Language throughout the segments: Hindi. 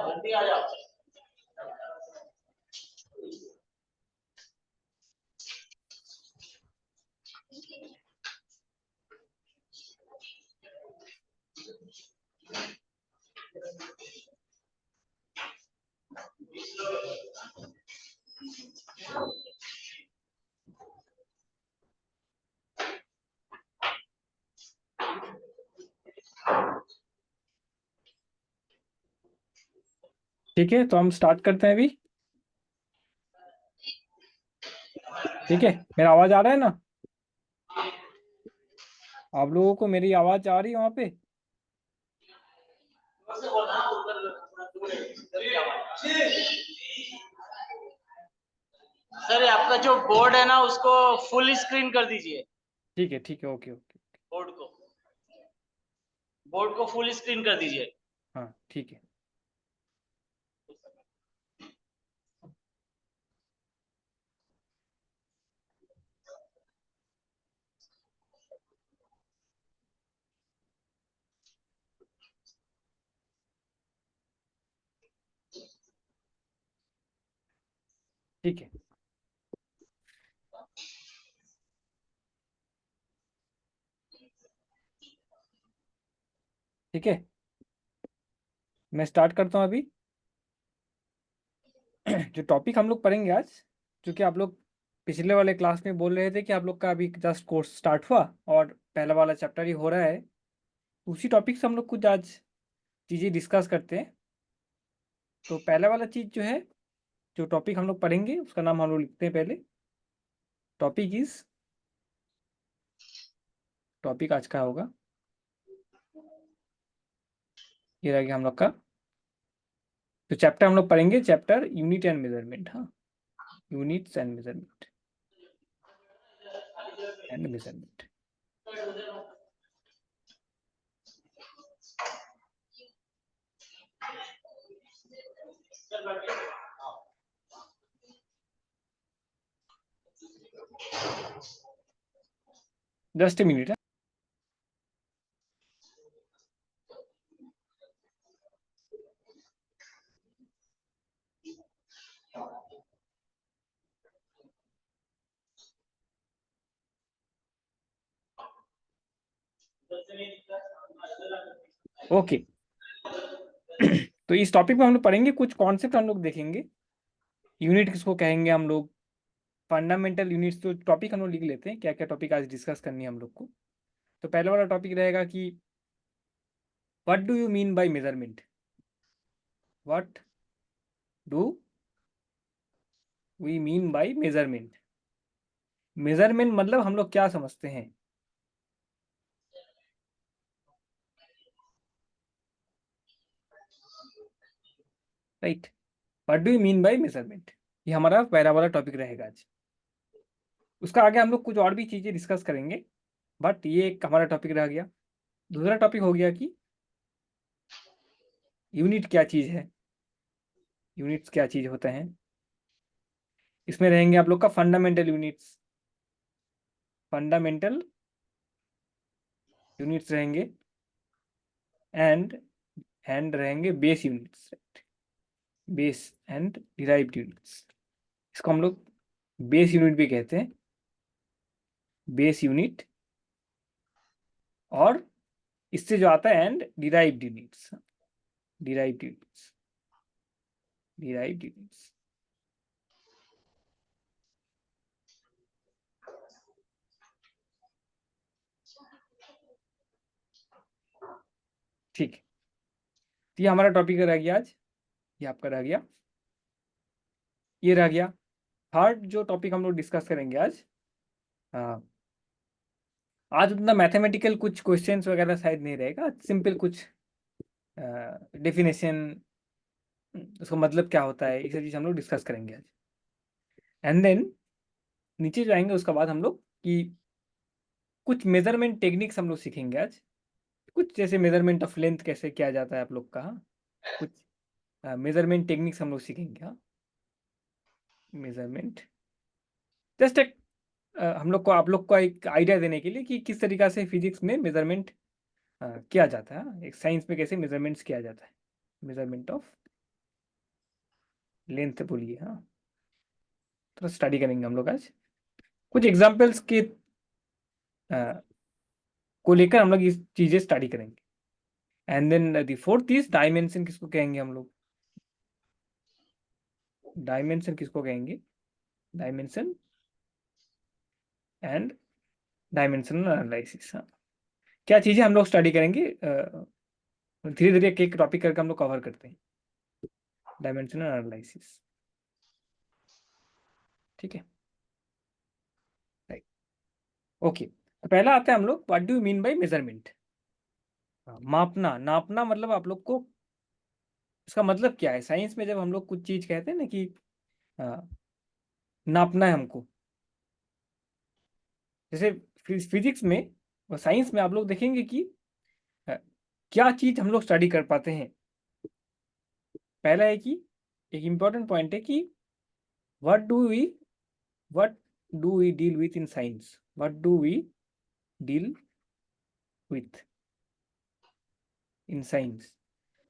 जल्दी आ जाओ। ठीक है, तो हम स्टार्ट करते हैं अभी। ठीक है, मेरा आवाज आ रहा है ना? आप लोगों को मेरी आवाज आ रही है वहां पे? सर आपका जो बोर्ड है ना उसको फुल स्क्रीन कर दीजिए। ठीक है, ठीक है, ओके ओके। बोर्ड को फुल स्क्रीन कर दीजिए। हाँ ठीक है। ठीक है, ठीक है, मैं स्टार्ट करता हूँ अभी। जो टॉपिक हम लोग पढ़ेंगे आज, जो कि आप लोग पिछले वाले क्लास में बोल रहे थे कि आप लोग का अभी जस्ट कोर्स स्टार्ट हुआ और पहला वाला चैप्टर ही हो रहा है, उसी टॉपिक से हम लोग कुछ आज चीज़ें डिस्कस करते हैं। तो पहला वाला चीज़ जो है, जो टॉपिक हम लोग पढ़ेंगे उसका नाम हम लोग लिखते हैं पहले। टॉपिक आज का होगा, ये रह गया हम लोग का। तो चैप्टर हम लोग पढ़ेंगे, चैप्टर यूनिट एंड मेजरमेंट। हाँ, units and measurement and measurement. Just a minute है। ओके। तो इस टॉपिक में हम लोग पढ़ेंगे, कुछ कॉन्सेप्ट हम लोग देखेंगे। यूनिट किसको कहेंगे हम लोग, फंडामेंटल यूनिट्स। तो टॉपिक हम लोग लिख लेते हैं, क्या क्या टॉपिक आज डिस्कस करनी है हम लोग को। तो पहला वाला टॉपिक रहेगा कि what do you mean by measurement. What do we mean by measurement. Measurement मतलब हम लोग क्या समझते हैं, right? What do you mean by measurement, ये हमारा पहला वाला टॉपिक रहेगा आज। उसका आगे हम लोग कुछ और भी चीज़ें डिस्कस करेंगे, बट ये एक हमारा टॉपिक रह गया। दूसरा टॉपिक हो गया कि यूनिट क्या चीज़ है, यूनिट्स क्या चीज़ होते हैं। इसमें रहेंगे आप लोग का फंडामेंटल यूनिट्स, फंडामेंटल यूनिट्स रहेंगे, एंड रहेंगे base units, base and derived units. इसको हम लोग बेस यूनिट भी कहते हैं, बेस यूनिट। और इससे जो आता है and derived units, derived units, derived units. ठीक है, तो ये हमारा टॉपिक रह गया आज, ये आपका रह गया, ये रह गया। थर्ड जो टॉपिक हम लोग डिस्कस करेंगे आज, हाँ, आज उतना मैथमेटिकल कुछ क्वेश्चंस वगैरह शायद नहीं रहेगा, सिंपल कुछ डेफिनेशन, उसका मतलब क्या होता है, ये सब चीज़ हम लोग डिस्कस करेंगे आज। एंड देन नीचे जाएंगे उसके बाद हम लोग कि कुछ मेजरमेंट टेक्निक्स हम लोग सीखेंगे आज, कुछ जैसे मेजरमेंट ऑफ लेंथ कैसे किया जाता है आप लोग का, हाँ? कुछ मेजरमेंट टेक्निक्स हम लोग सीखेंगे, हाँ? मेजरमेंट जस्ट एक हम लोग को आप लोग को एक आइडिया देने के लिए कि किस तरीका से फिजिक्स में मेजरमेंट किया जाता है, हाँ? एक साइंस में कैसे मेजरमेंट्स किया जाता है, मेजरमेंट ऑफ लेंथ बोलिए, हाँ? तो स्टडी करेंगे हम लोग आज कुछ एग्जाम्पल्स के को लेकर हम लोग इस चीजें स्टडी करेंगे। And then the fourth is dimension, किसको कहेंगे हम लोग? डायमेंशन किसको कहेंगे? डायमेंशन एंड डायमेंशनल एनालिसिस, हाँ? क्या चीजें हम लोग स्टडी करेंगे, धीरे धीरे एक एक टॉपिक करके हम लोग कवर करते हैं। डायमेंशनल एनालिसिस, ठीक है, राइट, ओके। तो पहला आता है हम लोग, what do you mean by measurement? मापना, नापना मतलब आप लोग को इसका मतलब क्या है? साइंस में जब हम लोग कुछ चीज कहते हैं ना कि नापना है हमको, जैसे फिजिक्स में और साइंस में आप लोग देखेंगे कि अ, क्या चीज हम लोग स्टडी कर पाते हैं। पहला है कि एक इंपॉर्टेंट पॉइंट है कि what do we what do we deal with in science, what do we deal with in science.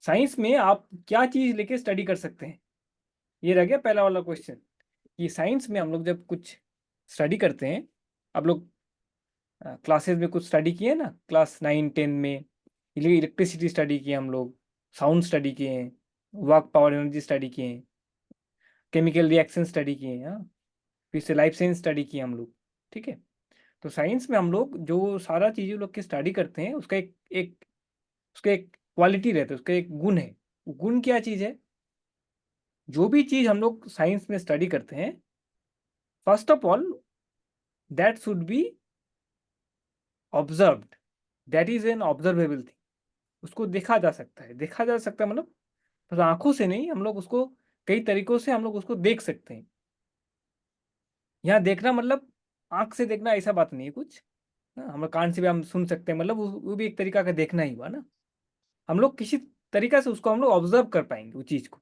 Science में आप क्या चीज लेके स्टडी कर सकते हैं, ये रह गया पहला वाला क्वेश्चन। कि साइंस में हम लोग जब कुछ स्टडी करते हैं, आप लोग क्लासेस में कुछ स्टडी किए ना, क्लास 9 10 में इलेक्ट्रिसिटी स्टडी किए हम लोग, साउंड स्टडी किए हैं, वर्क पावर एनर्जी स्टडी किए हैं, केमिकल रिएक्शन स्टडी किए हैं, हाँ? फिर से लाइफ साइंस स्टडी किए हम लोग, ठीक है। तो साइंस में हम लोग जो सारा चीज़ें लोग की स्टडी करते हैं उसका एक क्वालिटी रहता है, उसका एक गुण है। वो गुण क्या चीज़ है? जो भी चीज़ हम लोग साइंस में स्टडी करते हैं, first of all that should be observed, that is an observable thing. उसको देखा जा सकता है, देखा जा सकता है मतलब बस आंखों से नहीं, हम लोग उसको कई तरीकों से हम लोग उसको देख सकते हैं। यहाँ देखना मतलब आंख से देखना ऐसा बात नहीं है कुछ, हाँ? हम लोग कान से भी हम सुन सकते हैं, मतलब वो भी एक तरीका का देखना ही हुआ ना। हम लोग किसी तरीका से उसको हम लोग ऑब्जर्व कर पाएंगे वो चीज़ को,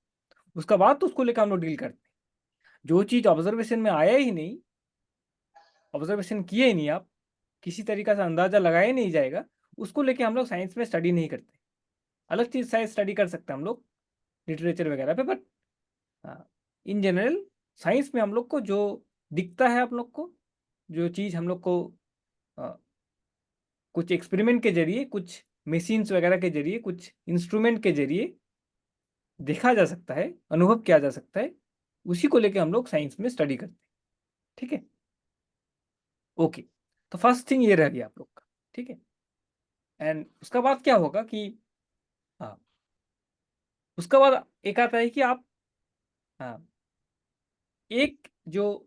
उसका बाद तो उसको लेकर हम लोग डील करते हैं। जो चीज़ ऑब्जर्वेशन में आया ही नहीं, ऑब्जर्वेशन किए ही नहीं आप, किसी तरीका से अंदाजा लगाया ही नहीं जाएगा, उसको लेके हम लोग साइंस में स्टडी नहीं करते। अलग चीज़ साइंस स्टडी कर सकते हैं हम लोग लिटरेचर वगैरह पे, बट इन जनरल साइंस में हम लोग को जो दिखता है, आप लोग को जो चीज़ हम लोग को अ, कुछ एक्सपेरिमेंट के जरिए, कुछ मशीन्स वगैरह के जरिए, कुछ इंस्ट्रूमेंट के जरिए देखा जा सकता है, अनुभव किया जा सकता है, उसी को लेके हम लोग साइंस में स्टडी करते हैं, ठीक है, ओके। तो फर्स्ट थिंग ये रह गया आप लोग का, ठीक है। एंड उसका बाद क्या होगा कि हाँ, उसका बाद एक आता है कि आप हाँ, एक जो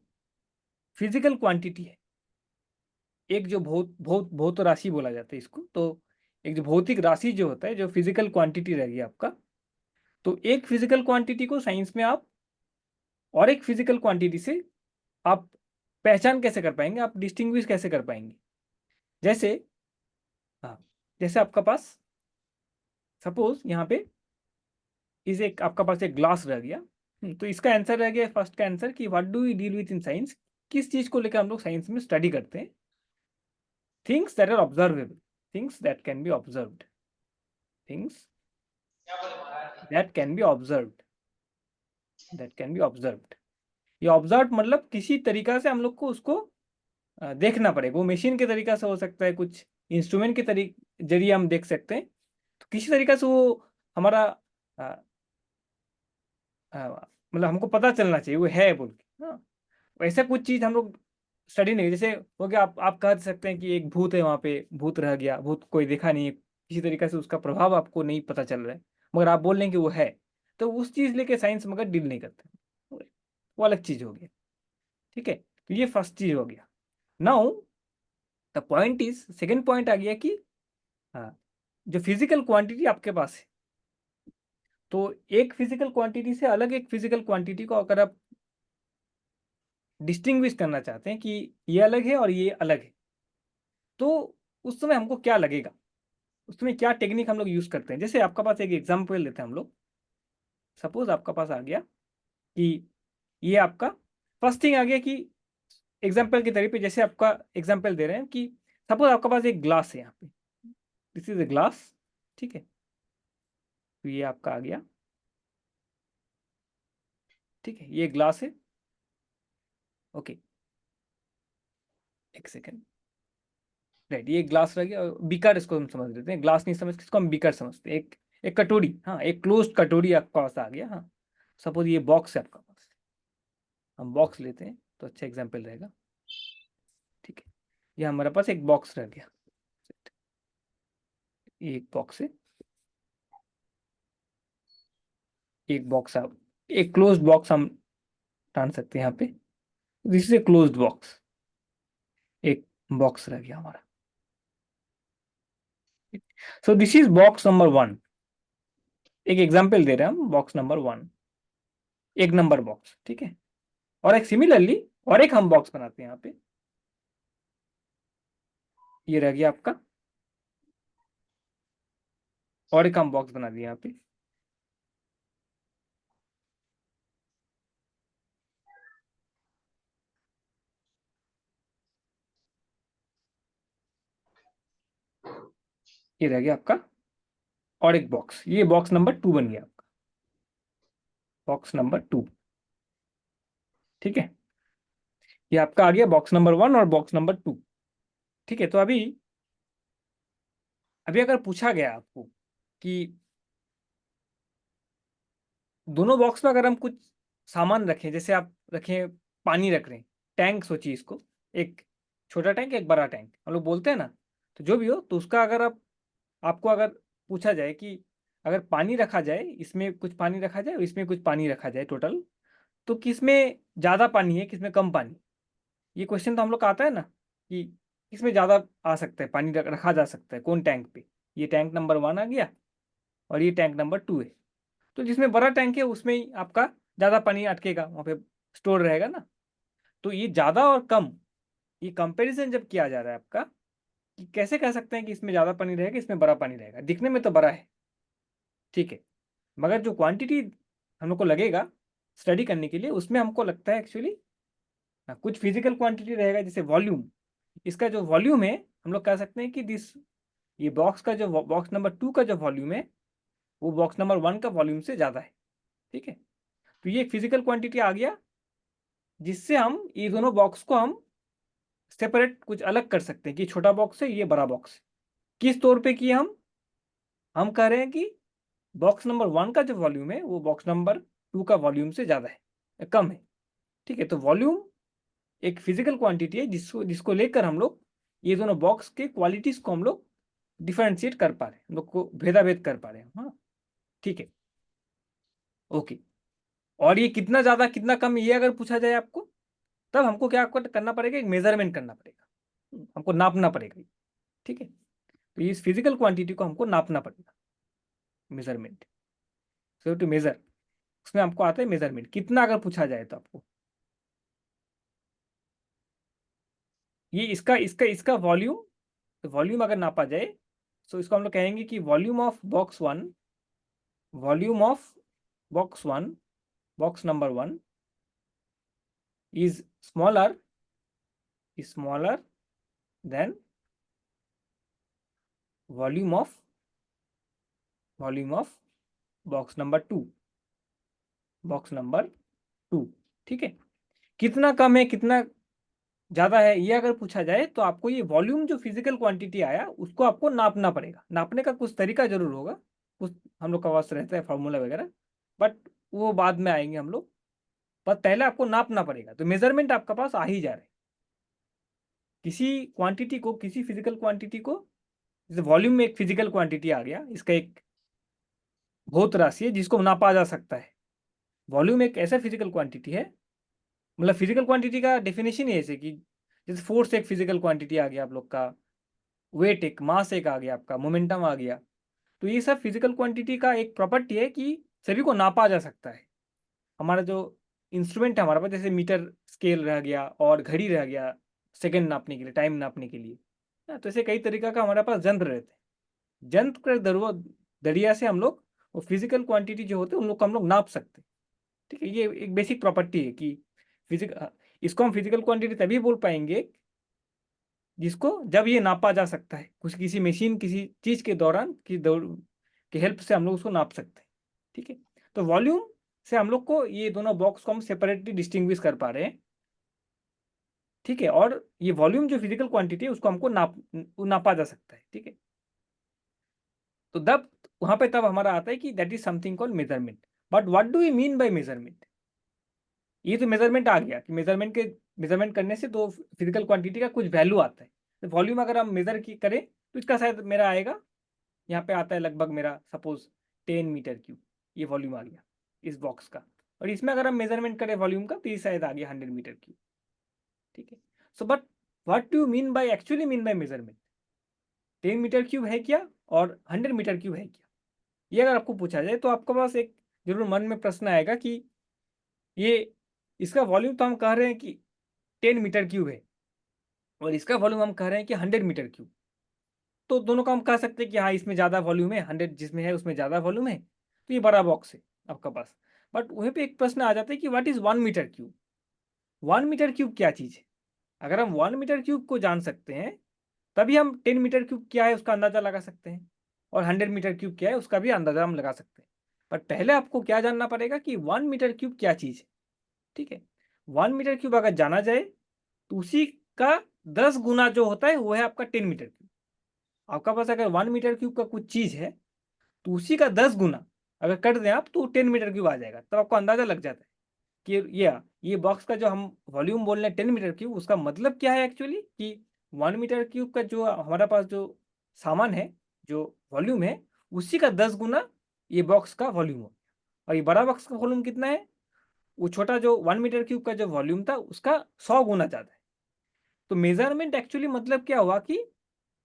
फिजिकल क्वांटिटी है, एक जो भौत राशि बोला जाता है इसको, तो एक जो भौतिक राशि जो होता है, जो फिजिकल क्वांटिटी रहेगी आपका, तो एक फिजिकल क्वांटिटी को साइंस में आप और एक फिजिकल क्वांटिटी से आप पहचान कैसे कर पाएंगे, आप डिस्टिंग्विश कैसे कर पाएंगे? जैसे हाँ, जैसे आपका पास सपोज यहाँ पे इस एक आपका पास एक ग्लास रह गया, तो इसका आंसर रह गया फर्स्ट का आंसर कि what do we deal with in science. किस चीज को लेकर हम लोग साइंस में स्टडी करते हैं? Things that are observable, things that can be observed, things that can be observed, that can be observed. ये ऑब्जर्व मतलब किसी तरीका से हम लोग को उसको देखना पड़ेगा। वो मशीन के तरीका से हो सकता है, कुछ इंस्ट्रूमेंट के जरिए हम देख सकते हैं, तो किसी तरीका से वो हमारा मतलब हमको पता चलना चाहिए वो है बोल के, हाँ। वैसा कुछ चीज़ हम लोग स्टडी नहीं, जैसे हो गया आप कह सकते हैं कि एक भूत है वहाँ पे, भूत रह गया, भूत कोई देखा नहीं है, किसी तरीके से उसका प्रभाव आपको नहीं पता चल रहा है, मगर आप बोल रहे हैं कि वो है, तो उस चीज़ लेके साइंस मगर डील नहीं करते, वो अलग चीज़ हो गया, ठीक है। तो ये फर्स्ट चीज़ हो गया। Now the point is, second point आ गया कि हाँ, जो फिजिकल क्वांटिटी आपके पास है, तो एक फिजिकल क्वांटिटी से अलग एक फिजिकल क्वांटिटी को अगर आप डिस्टिंग्विश करना चाहते हैं कि ये अलग है और ये अलग है, तो उस समय हमको क्या लगेगा, उस समय क्या टेक्निक हम लोग यूज करते हैं। जैसे आपका पास एक एग्जाम्पल लेते हैं हम लोग। सपोज आपका पास आ गया कि ये आपका फर्स्ट थिंग आ गया कि एग्जाम्पल के तरीके पे, जैसे आपका एग्जाम्पल दे रहे हैं कि सपोज आपका पास एक ग्लास है यहाँ पे, दिस इज ए ग्लास, ठीक है। तो ये आपका आ गया, ठीक है, ये ग्लास है, ओके, एक सेकेंड, राइट, ये ग्लास रह गया। बीकर इसको हम समझ लेते हैं, ग्लास नहीं समझ, किसको हम बीकर समझते हैं। एक एक कटोरी, हाँ, एक क्लोज्ड कटोरी आपका पास आ गया। हाँ, सपोज ये बॉक्स है आपका पास, हम बॉक्स लेते हैं तो अच्छा एग्जाम्पल रहेगा, ठीक है। ये हमारे पास एक बॉक्स रह गया, ये एक बॉक्स है, एक बॉक्स, आप एक क्लोज्ड बॉक्स हम टान सकते हैं यहाँ पे, this is a closed box, एक बॉक्स रह गया हमारा। So this is box number 1, एक एग्जाम्पल दे रहे हैं हम, बॉक्स नंबर 1, एक नंबर बॉक्स, ठीक है। और एक सिमिलरली और एक हम बॉक्स बनाते हैं यहाँ पे, ये रह गया आपका, और एक हम बॉक्स बना दिया यहाँ पे, ये रह गया आपका, और एक बॉक्स, ये बॉक्स नंबर 2 बन गया आपका, बॉक्स नंबर 2, ठीक है। ये आपका आ गया बॉक्स नंबर 1 और बॉक्स नंबर 2, ठीक है। तो अभी अभी अगर पूछा गया आपको कि दोनों बॉक्स में अगर हम कुछ सामान रखें, जैसे आप रखें, पानी रख रहे हैं, टैंक सोचिए इसको, एक छोटा टैंक, एक बड़ा टैंक, हम लोग बोलते हैं ना, तो जो भी हो, तो उसका अगर आपको अगर पूछा जाए कि अगर पानी रखा जाए, इसमें कुछ पानी रखा जाए और इसमें कुछ पानी रखा जाए टोटल, तो किसमें ज़्यादा पानी है, किसमें कम पानी, ये क्वेश्चन तो हम लोग का आता है ना, कि किसमें ज़्यादा आ सकता है पानी, रखा जा सकता है कौन टैंक पे। ये टैंक नंबर 1 आ गया और ये टैंक नंबर 2 है, तो जिसमें बड़ा टैंक है उसमें ही आपका ज़्यादा पानी अटकेगा, वहाँ पे स्टोर रहेगा ना। तो ये ज़्यादा और कम, ये कंपैरिजन जब किया जा रहा है आपका, कि कैसे कह सकते हैं कि इसमें ज़्यादा पानी रहेगा, इसमें बड़ा पानी रहेगा, दिखने में तो बड़ा है, ठीक है, मगर जो क्वांटिटी हम लोग को लगेगा स्टडी करने के लिए, उसमें हमको लगता है एक्चुअली कुछ फिजिकल क्वांटिटी रहेगा, जैसे वॉल्यूम, इसका जो वॉल्यूम है, हम लोग कह सकते हैं कि दिस, ये बॉक्स का जो बॉक्स नंबर 2 का जो वॉल्यूम है, वो बॉक्स नंबर 1 का वॉल्यूम से ज़्यादा है, ठीक है। तो ये फिजिकल क्वांटिटी आ गया, जिससे हम ये दोनों बॉक्स को हम सेपरेट कुछ अलग कर सकते हैं कि छोटा बॉक्स है, ये बड़ा बॉक्स है। किस तौर पे कि हम कह रहे हैं कि बॉक्स नंबर 1 का जो वॉल्यूम है वो बॉक्स नंबर 2 का वॉल्यूम से ज़्यादा है या कम है, ठीक है। तो वॉल्यूम एक फिजिकल क्वांटिटी है जिसको जिसको लेकर हम लोग ये दोनों बॉक्स के क्वालिटीज को हम लोग डिफरेंशिएट कर पा रहे हैं, हम लोग को भेदाभेद कर पा रहे हैं, हाँ, ठीक है, ओके। और ये कितना ज़्यादा कितना कम, ये अगर पूछा जाए आपको, तब हमको क्या आपको करना पड़ेगा, एक मेजरमेंट करना पड़ेगा, हमको नापना पड़ेगा, ठीक है। तो इस फिजिकल क्वांटिटी को हमको नापना पड़ेगा, मेजरमेंट, सो टू मेजर, उसमें हमको आता है मेजरमेंट, कितना अगर पूछा जाए तो आपको ये इसका इसका इसका वॉल्यूम, तो वॉल्यूम अगर नापा जाए, तो इसको हम लोग कहेंगे कि volume of box 1, volume of box 1, box number 1 is smaller than volume of box number 2, box number 2, ठीक है। कितना कम है कितना ज़्यादा है, ये अगर पूछा जाए तो आपको ये वॉल्यूम जो फिजिकल क्वांटिटी आया उसको आपको नापना पड़ेगा, नापने का कुछ तरीका जरूर होगा, कुछ हम लोग का पास रहता है फार्मूला वगैरह, बट वो बाद में आएंगे हम लोग, पर पहले आपको नापना पड़ेगा। तो मेजरमेंट आपका पास आ ही जा रहा है, किसी क्वांटिटी को, किसी फिजिकल क्वांटिटी को, जैसे वॉल्यूम में एक फिजिकल क्वांटिटी आ गया, इसका एक भौत राशि है जिसको नापा जा सकता है। वॉल्यूम एक ऐसा फिजिकल क्वांटिटी है, मतलब फिजिकल क्वांटिटी का डेफिनेशन ही ऐसे कि जैसे फोर्स एक फिजिकल क्वांटिटी आ गया आप लोग का, वेट एक, मास एक आ गया आपका, मोमेंटम आ गया, तो ये सब फिजिकल क्वांटिटी का एक प्रॉपर्टी है कि सभी को नापा जा सकता है। हमारा जो इंस्ट्रूमेंट है हमारे पास, जैसे मीटर, स्केल रह गया और घड़ी रह गया सेकंड नापने के लिए, टाइम नापने के लिए। तो ऐसे कई तरीका का हमारे पास यंत्र रहते हैं। यंत्र के दरिया से हम लोग वो फिजिकल क्वांटिटी जो होते हैं उन लोग को हम लोग नाप सकते हैं। ठीक है, ये एक बेसिक प्रॉपर्टी है कि इसको हम फिजिकल क्वांटिटी तभी बोल पाएंगे जिसको जब ये नापा जा सकता है, कुछ किसी मशीन किसी चीज के दौरान की हेल्प से हम लोग उसको नाप सकते हैं। ठीक है, तो वॉल्यूम से हम लोग को ये दोनों बॉक्स को हम सेपरेटली डिस्टिंग्विश कर पा रहे हैं। ठीक है, और ये वॉल्यूम जो फिजिकल क्वांटिटी है उसको हमको नापा जा सकता है। ठीक है, तो तब वहां पे तब हमारा आता है कि that is something called measurement. But what do you mean by measurement? ये तो मेजरमेंट आ गया कि मेजरमेंट करने से तो फिजिकल क्वांटिटी का कुछ वैल्यू आता है। तो वॉल्यूम अगर हम मेजर की करें तो इसका शायद मेरा आएगा, यहाँ पे आता है लगभग मेरा सपोज 10 मीटर क्यूब, ये वॉल्यूम आ गया इस बॉक्स का। और इसमें अगर हम मेजरमेंट करें वॉल्यूम का तो ये शायद आ गया 100 मीटर क्यूब। ठीक है, so but what do you mean by actually mean by measurement? 10 metre cube है क्या और 100 मीटर क्यूब है क्या? ये अगर आपको पूछा जाए तो आपके पास एक जरूर मन में प्रश्न आएगा कि ये इसका वॉल्यूम तो हम कह रहे हैं कि 10 मीटर क्यूब है और इसका वॉल्यूम हम कह रहे हैं कि 100 मीटर क्यूब। तो दोनों का हम कह सकते हैं कि हाँ इसमें ज़्यादा वॉल्यूम है, 100 जिसमें है उसमें ज़्यादा वॉल्यूम है, तो ये बड़ा बॉक्स है आपका पास। बट वहीं पे एक प्रश्न आ जाता है कि what is 1 metre cube? 1 metre cube क्या चीज़ है? अगर हम 1 मीटर क्यूब को जान सकते हैं तभी हम 10 मीटर क्यूब क्या है उसका अंदाजा लगा सकते हैं, और 100 मीटर क्यूब क्या है उसका भी अंदाजा हम लगा सकते हैं। पर पहले आपको क्या जानना पड़ेगा कि 1 मीटर क्यूब क्या चीज़ है। ठीक है, 1 मीटर क्यूब अगर जाना जाए तो उसी का 10 गुना जो होता है वो है आपका 10 मीटर क्यूब। आपका पास अगर 1 मीटर क्यूब का कुछ चीज़ है तो उसी का 10 गुना अगर कर दें आप तो 10 मीटर क्यूब आ जाएगा। तब आपको अंदाजा लग जाता है कि ये बॉक्स का जो हम वॉल्यूम बोल रहे हैं 10 मीटर क्यूब, उसका मतलब क्या है एक्चुअली कि 1 मीटर क्यूब का जो हमारा पास जो सामान है, जो वॉल्यूम है, उसी का 10 गुना ये बॉक्स का वॉल्यूम हो। और ये बड़ा बॉक्स का वॉल्यूम कितना है? वो छोटा जो 1 मीटर क्यूब का जो वॉल्यूम था उसका 100 गुना ज़्यादा है। तो मेजरमेंट एक्चुअली मतलब क्या हुआ कि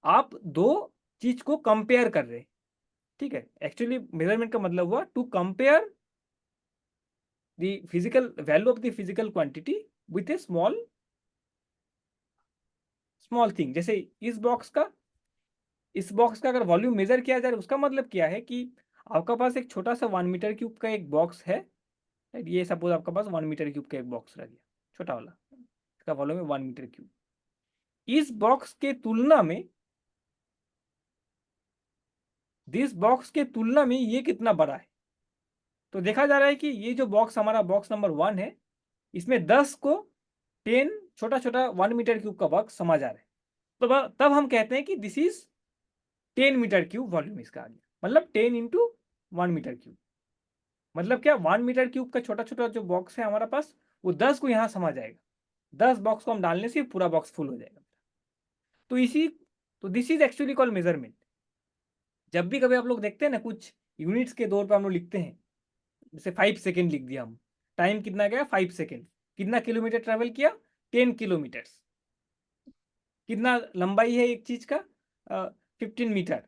आप दो चीज को कंपेयर कर रहे हैं। ठीक है, एक्चुअली मेजरमेंट का मतलब हुआ to compare the physical value of the physical quantity with a small small thing. जैसे इस बॉक्स का अगर वॉल्यूम मेजर किया जाए उसका मतलब क्या है कि आपका पास एक छोटा सा 1 मीटर क्यूब का एक बॉक्स है। ये सपोज आपका पास 1 मीटर क्यूब का एक बॉक्स रह गया, छोटा वाला, इसका वॉल्यूम है 1 मीटर क्यूब। इस बॉक्स के तुलना में दिस बॉक्स के तुलना में ये कितना बड़ा है? तो देखा जा रहा है कि ये जो बॉक्स हमारा बॉक्स नंबर 1 है, इसमें 10 को 10 छोटा छोटा 1 मीटर क्यूब का बॉक्स समझ आ रहा है। तो तब हम कहते हैं कि this is 10 metre cube volume इसका आ गया, मतलब 10 इंटू 1 मीटर क्यूब। मतलब क्या, 1 मीटर क्यूब का छोटा छोटा जो बॉक्स है हमारा पास वो 10 को यहाँ समझ आएगा। 10 बॉक्स को हम डालने से पूरा बॉक्स फुल हो जाएगा। तो this is actually called measurement. जब भी कभी आप लोग देखते हैं ना कुछ यूनिट्स के दौर पर हम लोग लिखते हैं, जैसे 5 सेकेंड लिख दिया हम, टाइम कितना गया 5 सेकेंड, कितना किलोमीटर ट्रेवल किया 10 किलोमीटर्स, कितना लंबाई है एक चीज का 15 मीटर,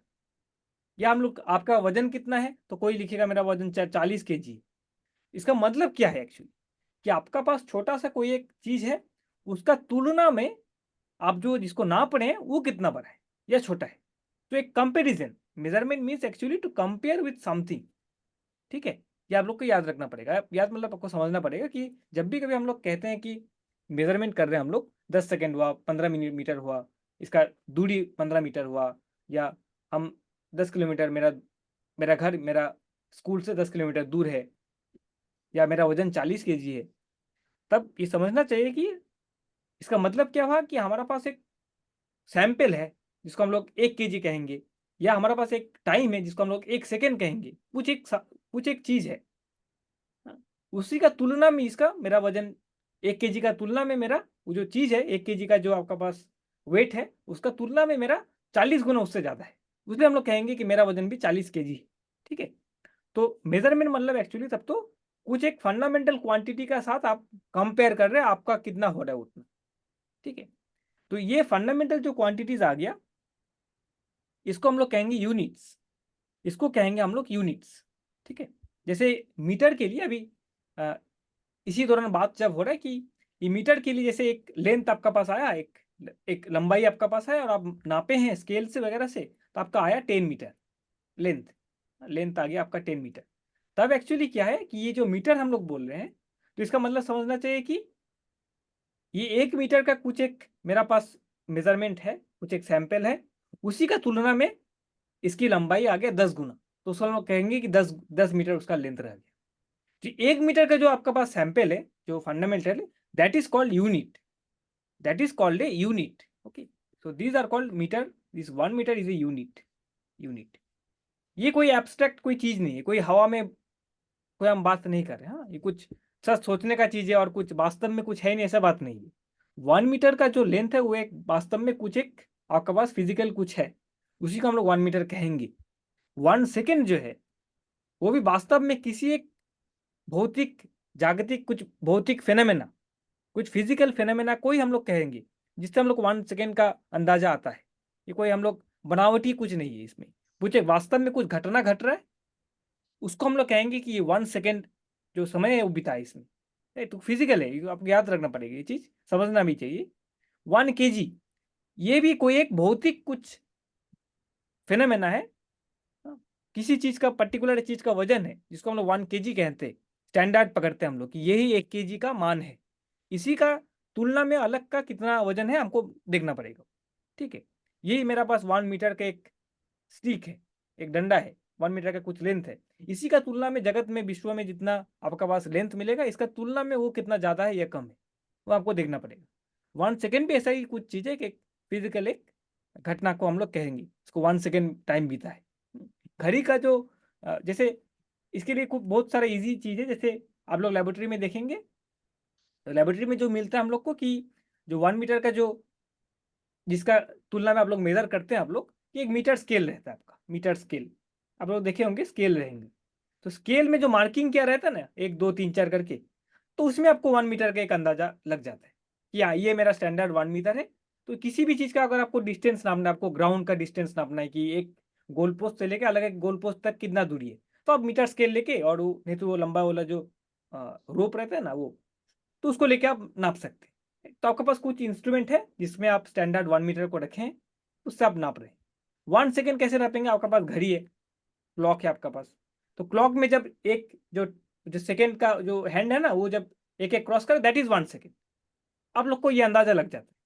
या हम लोग आपका वजन कितना है तो कोई लिखेगा मेरा वजन 40 kg। इसका मतलब क्या है एक्चुअली कि आपका पास छोटा सा कोई एक चीज है, उसका तुलना में आप जो जिसको नाप रहे हैं वो कितना बड़ा है या छोटा है। तो एक comparison, measurement means actually to compare with something. ठीक है, ये आप लोग को याद रखना पड़ेगा। याद मतलब आपको समझना पड़ेगा कि जब भी कभी हम लोग कहते हैं कि मेजरमेंट कर रहे हैं हम लोग, 10 सेकेंड हुआ, 15 मीटर हुआ, इसका दूरी 15 मीटर हुआ, या हम 10 किलोमीटर, मेरा स्कूल से 10 किलोमीटर दूर है, या मेरा वजन 40 kg है, तब ये समझना चाहिए कि इसका मतलब क्या हुआ कि हमारा पास एक सैंपल है जिसको हम लोग 1 kg कहेंगे, या हमारा पास एक टाइम है जिसको हम लोग 1 सेकेंड कहेंगे, कुछ एक चीज है। हाँ, उसी का तुलना में इसका मेरा वजन 1 kg का तुलना में मेरा वो जो चीज है 1 kg का जो आपका पास वेट है उसका तुलना में मेरा 40 गुना उससे ज्यादा है, इसलिए हम लोग कहेंगे कि मेरा वजन भी 40 kg है। ठीक है, तो मेजरमेंट मतलब एक्चुअली तब तो कुछ एक फंडामेंटल क्वांटिटी का साथ आप कंपेयर कर रहे हैं, आपका कितना हो रहा है उतना। ठीक है, तो ये फंडामेंटल जो क्वांटिटीज आ गया, इसको हम लोग कहेंगे यूनिट्स, इसको कहेंगे हम लोग यूनिट्स। ठीक है, जैसे मीटर के लिए अभी इसी दौरान बात जब हो रहा है कि ये मीटर के लिए जैसे एक लेंथ आपका पास आया, एक लंबाई आपका पास है और आप नापे हैं स्केल से वगैरह से, तो आपका आया 10 मीटर लेंथ, लेंथ आ गया आपका 10 मीटर। तब एक्चुअली क्या है कि ये जो मीटर हम लोग बोल रहे हैं, तो इसका मतलब समझना चाहिए कि ये 1 मीटर का कुछ एक मेरा पास मेजरमेंट है, कुछ एक सैंपल है, उसी का तुलना में इसकी लंबाई आ गया 10 गुना, तो उसको हम लोग कहेंगे कि 10 मीटर उसका लेंथ रह गया। तो 1 मीटर का जो आपका पास सैंपल है, जो फंडामेंटल है, that is called unit, that is called a unit. Okay, so these are called metre, this 1 metre is a unit. Unit ये कोई एब्स्ट्रैक्ट कोई चीज नहीं है, कोई हवा में कोई हम बात नहीं कर रहे हैं। हाँ, ये कुछ सच सोचने का चीज है और कुछ वास्तव में कुछ है नहीं, ऐसा बात नहीं है। 1 मीटर का जो लेंथ है वो एक वास्तव में कुछ एक आपके पास फिजिकल कुछ है, उसी को हम लोग 1 मीटर कहेंगे। 1 सेकेंड जो है वो भी वास्तव में किसी एक भौतिक जागतिक कुछ भौतिक फेनोमेना, कुछ फिजिकल फेनोमेना कोई हम लोग कहेंगे, जिससे हम लोग 1 सेकेंड का अंदाजा आता है। ये कोई हम लोग बनावटी कुछ नहीं है इसमें, कुछ एक वास्तव में कुछ घटना घट रहा है, उसको हम लोग कहेंगे कि ये 1 सेकेंड जो समय है वो बिता है इसमें। तो फिजिकल है, आपको याद रखना पड़ेगा, ये चीज समझना भी चाहिए। 1 केजी ये भी कोई एक भौतिक कुछ फेनोमेना है। हाँ, किसी चीज का पर्टिकुलर चीज का वजन है जिसको हम लोग 1 केजी कहते हैं, स्टैंडर्ड पकड़ते हैं हम लोग कि यही 1 केजी का मान है। इसी का तुलना में अलग का कितना वजन है हमको देखना पड़ेगा। ठीक है, यही मेरा पास 1 मीटर का एक स्टिक है, एक डंडा है, 1 मीटर का कुछ लेंथ है। इसी का तुलना में जगत में विश्व में जितना आपका पास लेंथ मिलेगा, इसका तुलना में वो कितना ज़्यादा है या कम है, वो आपको देखना पड़ेगा। 1 सेकेंड भी ऐसा ही कुछ चीज़ है कि फिजिकल एक घटना को हम लोग कहेंगे, इसको 1 सेकेंड टाइम बीता है। घड़ी का जो जैसे इसके लिए कुछ बहुत सारा इजी चीज़ है, जैसे आप लोग लेबोरेटरी में देखेंगे, तो लेबोरेटरी में जो मिलता है हम लोग को कि जो 1 मीटर का जो जिसका तुलना में आप लोग मेजर करते हैं आप लोग, कि एक मीटर स्केल रहता है आपका, मीटर स्केल आप लोग देखे होंगे, स्केल रहेंगे। तो स्केल में जो मार्किंग क्या रहता है ना, 1 2 3 4 करके, तो उसमें आपको 1 मीटर का एक अंदाजा लग जाता है कि हाँ ये मेरा स्टैंडर्ड 1 मीटर है। तो किसी भी चीज़ का अगर आपको डिस्टेंस नापना है, आपको ग्राउंड का डिस्टेंस नापना है कि एक गोल पोस्ट से लेके अलग एक गोल पोस्ट तक कितना दूरी है, तो आप मीटर स्केल लेके, और वो नहीं तो वो लंबा वाला जो रोप रहता है ना वो, तो उसको लेके आप नाप सकते हैं। तो आपके पास कुछ इंस्ट्रूमेंट है जिसमें आप स्टैंडर्ड 1 मीटर को रखें, उससे आप नाप रहे हैं। 1 सेकेंड कैसे नापेंगे, आपके पास घड़ी है, क्लॉक है आपका पास। तो क्लॉक में जब एक जो जो सेकेंड का जो हैंड है ना, वो जब एक एक क्रॉस करे, दैट इज 1 सेकेंड। आप लोग को ये अंदाजा लग जाता है।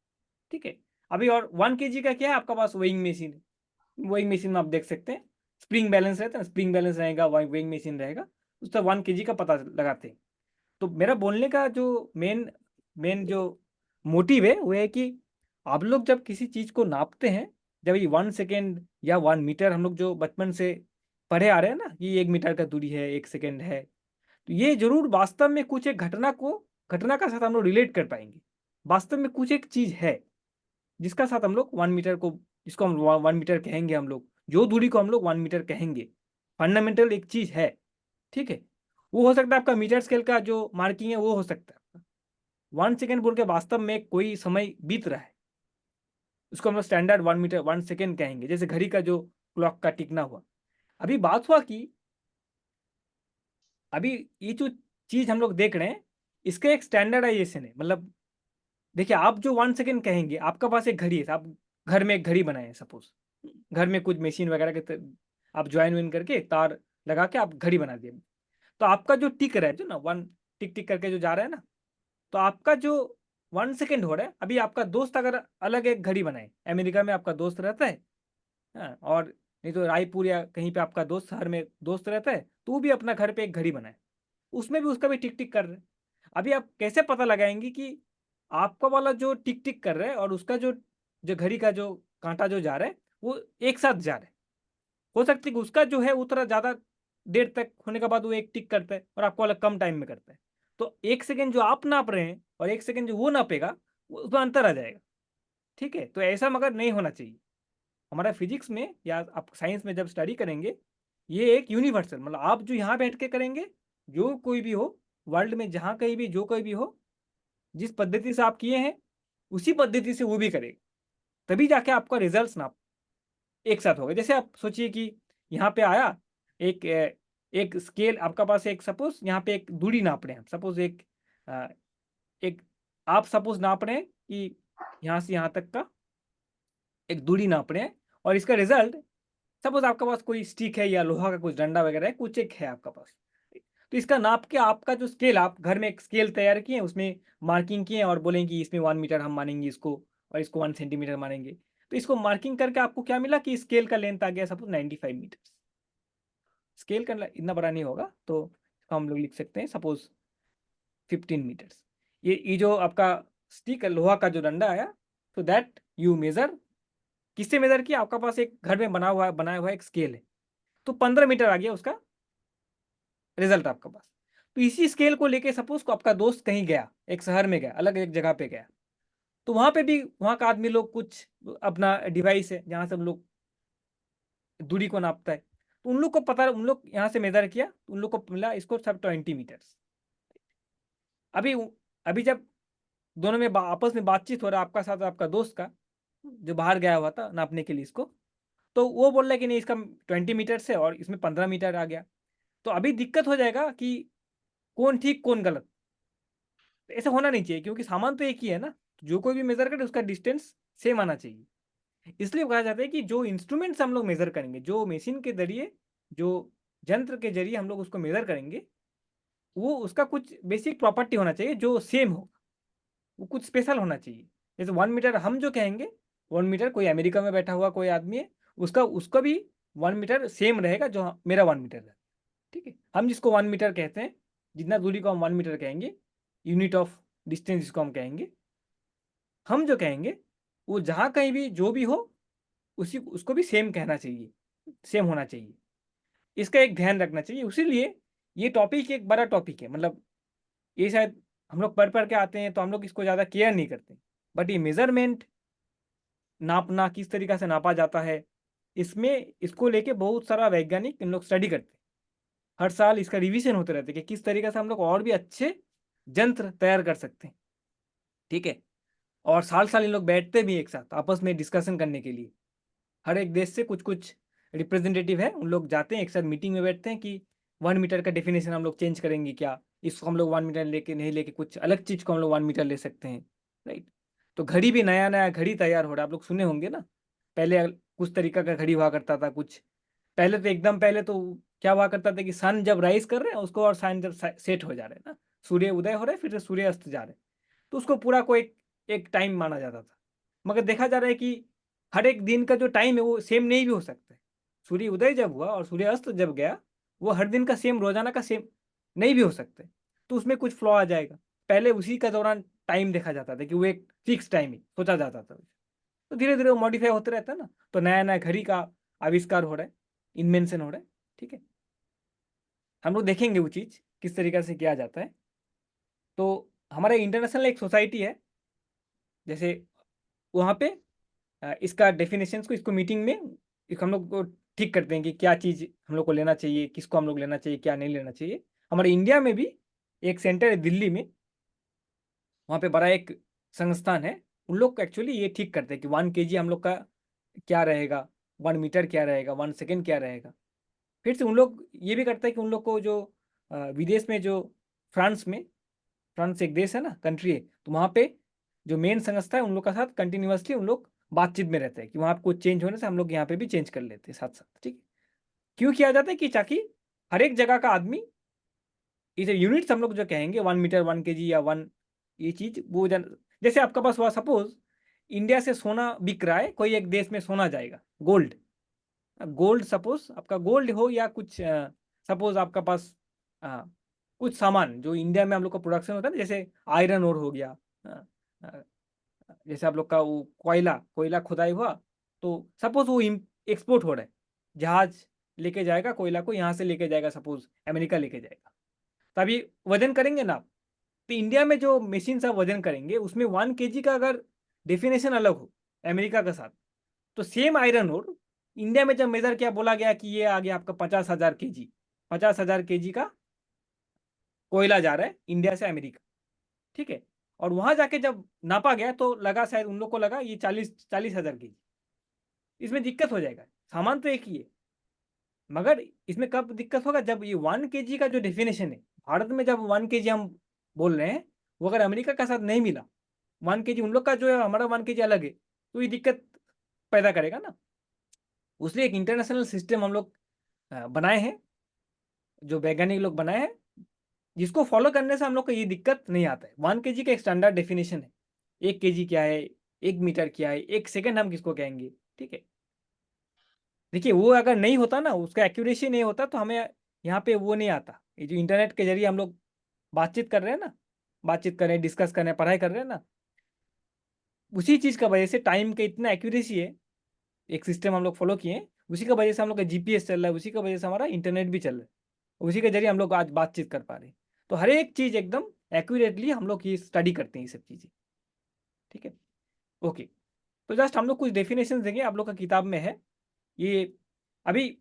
ठीक है, अभी और 1 केजी का क्या है, आपका पास वेइंग मशीन है। वेइंग मशीन में आप देख सकते हैं स्प्रिंग बैलेंस रहता है ना, स्प्रिंग बैलेंस रहेगा, वेइंग मशीन रहेगा, उससे 1 केजी का पता लगाते हैं। तो मेरा बोलने का जो मेन मेन जो मोटिव है वो है कि आप लोग जब किसी चीज को नापते हैं, जब ये 1 सेकेंड या 1 मीटर हम लोग जो बचपन से पढ़े आ रहे हैं ना कि 1 मीटर का दूरी है, 1 सेकेंड है, तो ये जरूर वास्तव में कुछ एक घटना का साथ हम लोग रिलेट कर पाएंगे। वास्तव में कुछ एक चीज है जिसका साथ हम लोग 1 मीटर को, जिसको हम 1 मीटर कहेंगे, हम लोग जो दूरी को हम लोग 1 मीटर कहेंगे, फंडामेंटल एक चीज है। ठीक है, वो हो सकता है आपका मीटर स्केल का जो मार्किंग है वो हो सकता है 1 सेकेंड बोल के वास्तव में कोई समय बीत रहा है, उसको हम लोग स्टैंडर्ड 1 मीटर 1 सेकेंड कहेंगे, जैसे घड़ी का जो क्लॉक का टिकना हुआ। अभी बात हुआ कि अभी ये जो चीज हम लोग देख रहे हैं, इसका एक स्टैंडर्डाइजेशन है। मतलब देखिए, आप जो 1 सेकेंड कहेंगे, आपका पास एक घड़ी है, आप घर में एक घड़ी बनाए सपोज, घर में कुछ मशीन वगैरह के आप ज्वाइन वाइन करके तार लगा के आप घड़ी बना दिए। तो आपका जो टिक रहा है, जो ना 1 टिक टिक करके जो जा रहा है ना, तो आपका जो 1 सेकेंड हो रहा है, अभी आपका दोस्त अगर अलग एक घड़ी बनाए, अमेरिका में आपका दोस्त रहता है, हाँ, और नहीं तो रायपुर या कहीं पे आपका दोस्त शहर में दोस्त रहता है, तो वो भी अपना घर पे एक घड़ी बनाए, उसमें भी उसका भी टिक टिक कर रहे हैं। अभी आप कैसे पता लगाएंगे कि आपका वाला जो टिक टिक कर रहा है और उसका जो जो घड़ी का जो कांटा जो जा रहा है वो एक साथ जा रहा है। हो सकता है कि उसका जो है वो थोड़ा ज़्यादा देर तक होने के बाद वो एक टिक करता है और आपको वाला कम टाइम में करता है। तो 1 सेकेंड जो आप नाप रहे हैं और 1 सेकेंड जो वो नापेगा, उसमें अंतर आ जाएगा। ठीक है, तो ऐसा मगर नहीं होना चाहिए। हमारा फिजिक्स में या आप साइंस में जब स्टडी करेंगे, ये एक यूनिवर्सल, मतलब आप जो यहाँ बैठ के करेंगे, जो कोई भी हो वर्ल्ड में, जहाँ कहीं भी जो कोई भी हो, जिस पद्धति से आप किए हैं उसी पद्धति से वो भी करेगा, तभी जाके आपका रिजल्ट ना एक साथ होगा। जैसे आप सोचिए कि यहाँ पे आया एक एक स्केल आपका पास, एक सपोज यहाँ पे एक दूरी नाप रहे हैं, सपोज एक एक आप सपोज नाप रहे हैं कि यहाँ से यहाँ तक का एक दूरी नाप रहे हैं, और इसका रिजल्ट सपोज आपके पास कोई स्टिक है या लोहा का कुछ डंडा वगैरह है, कुछ एक है आपका पास, तो इसका नाप के आपका जो स्केल, आप घर में एक स्केल तैयार किए, उसमें मार्किंग किए और बोलें कि इसमें 1 मीटर हम मानेंगे इसको, और इसको 1 सेंटीमीटर मानेंगे। तो इसको मार्किंग करके आपको क्या मिला कि स्केल का लेंथ आ गया सपोज 95 मीटर। स्केल का इतना बड़ा नहीं होगा, तो हम लोग लिख सकते हैं सपोज 15 मीटर्स। ये जो आपका स्टिक लोहा का जो डंडा आया, तो दैट यू मेजर, किससे मेजर किया, आपका पास एक घर में बनाया हुआ एक स्केल है, तो 15 मीटर आ गया उसका रिजल्ट आपके पास। तो इसी स्केल को लेके सपोज को आपका दोस्त कहीं गया, एक शहर में गया, अलग एक जगह पे गया, तो वहां पे भी वहां का आदमी लोग कुछ अपना डिवाइस है जहां से हम लोग दूरी को नापता है, तो उन लोग को पता, उन लोग यहाँ से मेजर किया, तो उन लोग को मिला इसको सब 20 मीटर्स। अभी अभी जब दोनों में आपस में बातचीत हो रहा है, आपका साथ और आपका दोस्त का, जो बाहर गया हुआ था नापने के लिए इसको, तो वो बोल रहा है कि नहीं इसका 20 मीटर से और इसमें 15 मीटर आ गया। तो अभी दिक्कत हो जाएगा कि कौन ठीक कौन गलत। तो ऐसा होना नहीं चाहिए, क्योंकि सामान तो एक ही है ना, जो कोई भी मेजर करे उसका डिस्टेंस सेम आना चाहिए। इसलिए कहा जाता है कि जो इंस्ट्रूमेंट्स हम लोग मेजर करेंगे, जो मशीन के जरिए, जो यंत्र के जरिए हम लोग उसको मेजर करेंगे, वो उसका कुछ बेसिक प्रॉपर्टी होना चाहिए जो सेम हो, वो कुछ स्पेशल होना चाहिए। जैसे 1 मीटर हम जो कहेंगे, 1 मीटर कोई अमेरिका में बैठा हुआ कोई आदमी है, उसका भी 1 मीटर सेम रहेगा जो मेरा 1 मीटर है। ठीक है, हम जिसको 1 मीटर कहते हैं, जितना दूरी को हम 1 मीटर कहेंगे, यूनिट ऑफ डिस्टेंस जिसको हम कहेंगे, हम जो कहेंगे वो जहाँ कहीं भी जो भी हो, उसी उसको भी सेम कहना चाहिए, सेम होना चाहिए। इसका एक ध्यान रखना चाहिए। इसीलिए ये टॉपिक एक बड़ा टॉपिक है, मतलब ये शायद हम लोग पढ़ के आते हैं तो हम लोग इसको ज़्यादा केयर नहीं करते, बट ये मेजरमेंट, नापना किस तरीका से नापा जाता है, इसमें इसको लेके बहुत सारा वैज्ञानिक इन लोग स्टडी करते हैं। हर साल इसका रिवीजन होते रहते हैं कि किस तरीके से हम लोग और भी अच्छे यंत्र तैयार कर सकते हैं। ठीक है, और साल साल इन लोग बैठते भी एक साथ आपस में डिस्कशन करने के लिए। हर एक देश से कुछ कुछ रिप्रेजेंटेटिव है, उन लोग जाते हैं एक साथ मीटिंग में बैठते हैं कि 1 मीटर का डेफिनेशन हम लोग चेंज करेंगे क्या, इसको हम लोग 1 मीटर लेके नहीं लेके कुछ अलग चीज़ को हम लोग 1 मीटर ले सकते हैं। राइट, तो घड़ी भी नया नया घड़ी तैयार हो रहा है, आप लोग सुने होंगे ना। पहले कुछ तरीका का घड़ी हुआ करता था, कुछ पहले तो एकदम पहले तो क्या हुआ करता था कि सन जब राइज कर रहे हैं उसको, और सन जब सेट हो जा रहे हैं ना, सूर्य उदय हो रहा है फिर से सूर्य अस्त जा रहे हैं, तो उसको पूरा को एक टाइम माना जाता था। मगर देखा जा रहा है कि हर एक दिन का जो टाइम है वो सेम नहीं भी हो सकता है। सूर्य उदय जब हुआ और सूर्य अस्त जब गया, वो हर दिन का सेम, रोजाना का सेम नहीं भी हो सकता है, तो उसमें कुछ फ्लॉ आ जाएगा। पहले उसी का दौरान टाइम देखा जाता था कि वो एक फिक्स टाइम ही सोचा जाता था, तो धीरे धीरे वो मॉडिफाई होते रहता है ना, तो नया नया घड़ी का आविष्कार हो रहा है, इन्वेंशन हो रहा है। ठीक है, हम लोग देखेंगे वो चीज़ किस तरीके से किया जाता है। तो हमारा इंटरनेशनल एक सोसाइटी है, जैसे वहाँ पे इसका डेफिनेशंस को, इसको मीटिंग में हम लोग को ठीक करते हैं कि क्या चीज़ हम लोग को लेना चाहिए, किसको हम लोग लेना चाहिए, क्या नहीं लेना चाहिए। हमारे इंडिया में भी एक सेंटर है दिल्ली में, वहाँ पे बड़ा एक संस्थान है, उन लोग को एक्चुअली ये ठीक करते हैं कि 1 kg हम लोग का क्या रहेगा, 1 मीटर क्या रहेगा, 1 सेकेंड क्या रहेगा। फिर से उन लोग ये भी करते हैं कि उन लोग को जो विदेश में जो फ्रांस एक देश है ना, कंट्री है, तो वहाँ पे जो मेन संस्था है उन लोग का साथ कंटिन्यूसली उन लोग बातचीत में रहते हैं कि वहाँ कुछ चेंज होने से हम लोग यहाँ पे भी चेंज कर लेते हैं साथ साथ। ठीक है, क्यों किया जाता है कि ताकि हर एक जगह का आदमी, इसे यूनिट्स हम लोग जो कहेंगे 1 मीटर, 1 kg या 1, ये चीज़ वो जैसे आपका पास हुआ सपोज इंडिया से सोना बिक रहा है, कोई एक देश में सोना जाएगा, गोल्ड, गोल्ड सपोज आपका गोल्ड हो या कुछ सपोज आपका पास अ, कुछ सामान जो इंडिया में हम लोग का प्रोडक्शन होता है ना, जैसे आयरन ओर हो गया, अ, अ, जैसे आप लोग का वो कोयला कोयला खुदाई हुआ, तो सपोज वो एक्सपोर्ट हो रहा है, जहाज लेके जाएगा कोयला को, यहाँ से लेके जाएगा सपोज अमेरिका लेके जाएगा, तभी वजन करेंगे ना आप। तो इंडिया में जो मशीन से आप वजन करेंगे उसमें 1 kg का अगर डेफिनेशन अलग हो अमेरिका के साथ, तो सेम आयरन ओर इंडिया में जब मेजर किया, बोला गया कि ये आ गया आपका 50,000 kg, 50,000 kg का कोयला जा रहा है इंडिया से अमेरिका। ठीक है, और वहां जाके जब नापा गया तो लगा, शायद उन लोग को लगा ये 40,000 kg। इसमें दिक्कत हो जाएगा, सामान तो एक ही है, मगर इसमें कब दिक्कत होगा, जब ये 1 kg का जो डेफिनेशन है, भारत में जब 1 kg हम बोल रहे हैं, वो अगर अमेरिका का साथ नहीं मिला, 1 kg उन लोग का जो है, हमारा 1 kg अलग है, तो ये दिक्कत पैदा करेगा ना। उसलिए एक इंटरनेशनल सिस्टम हम लोग बनाए हैं, जो वैज्ञानिक लोग बनाए हैं, जिसको फॉलो करने से हम लोग को ये दिक्कत नहीं आता है। 1 kg का एक स्टैंडर्ड डेफिनेशन है। 1 kg क्या है, 1 मीटर क्या है, 1 सेकंड हम किसको कहेंगे, ठीक है। देखिए वो अगर नहीं होता ना, उसका एक्यूरेसी नहीं होता, तो हमें यहाँ पे वो नहीं आता। ये जो इंटरनेट के जरिए हम लोग बातचीत कर रहे हैं ना, बातचीत कर रहे हैं, डिस्कस कर रहे हैं, पढ़ाई कर रहे हैं ना, उसी चीज़ का वजह से टाइम का इतना एक्यूरेसी है, एक सिस्टम हम लोग फॉलो किए हैं, उसी का वजह से हम लोग का जीपीएस चल रहा है, उसी का वजह से हमारा इंटरनेट भी चल रहा है, उसी के जरिए हम लोग आज बातचीत कर पा रहे हैं। तो हर एक चीज़ एकदम एक्यूरेटली हम लोग ये स्टडी करते हैं, ये सब चीज़ें, ठीक है। ओके, तो जस्ट हम लोग कुछ डेफिनेशन देंगे, आप लोग का किताब में है ये। अभी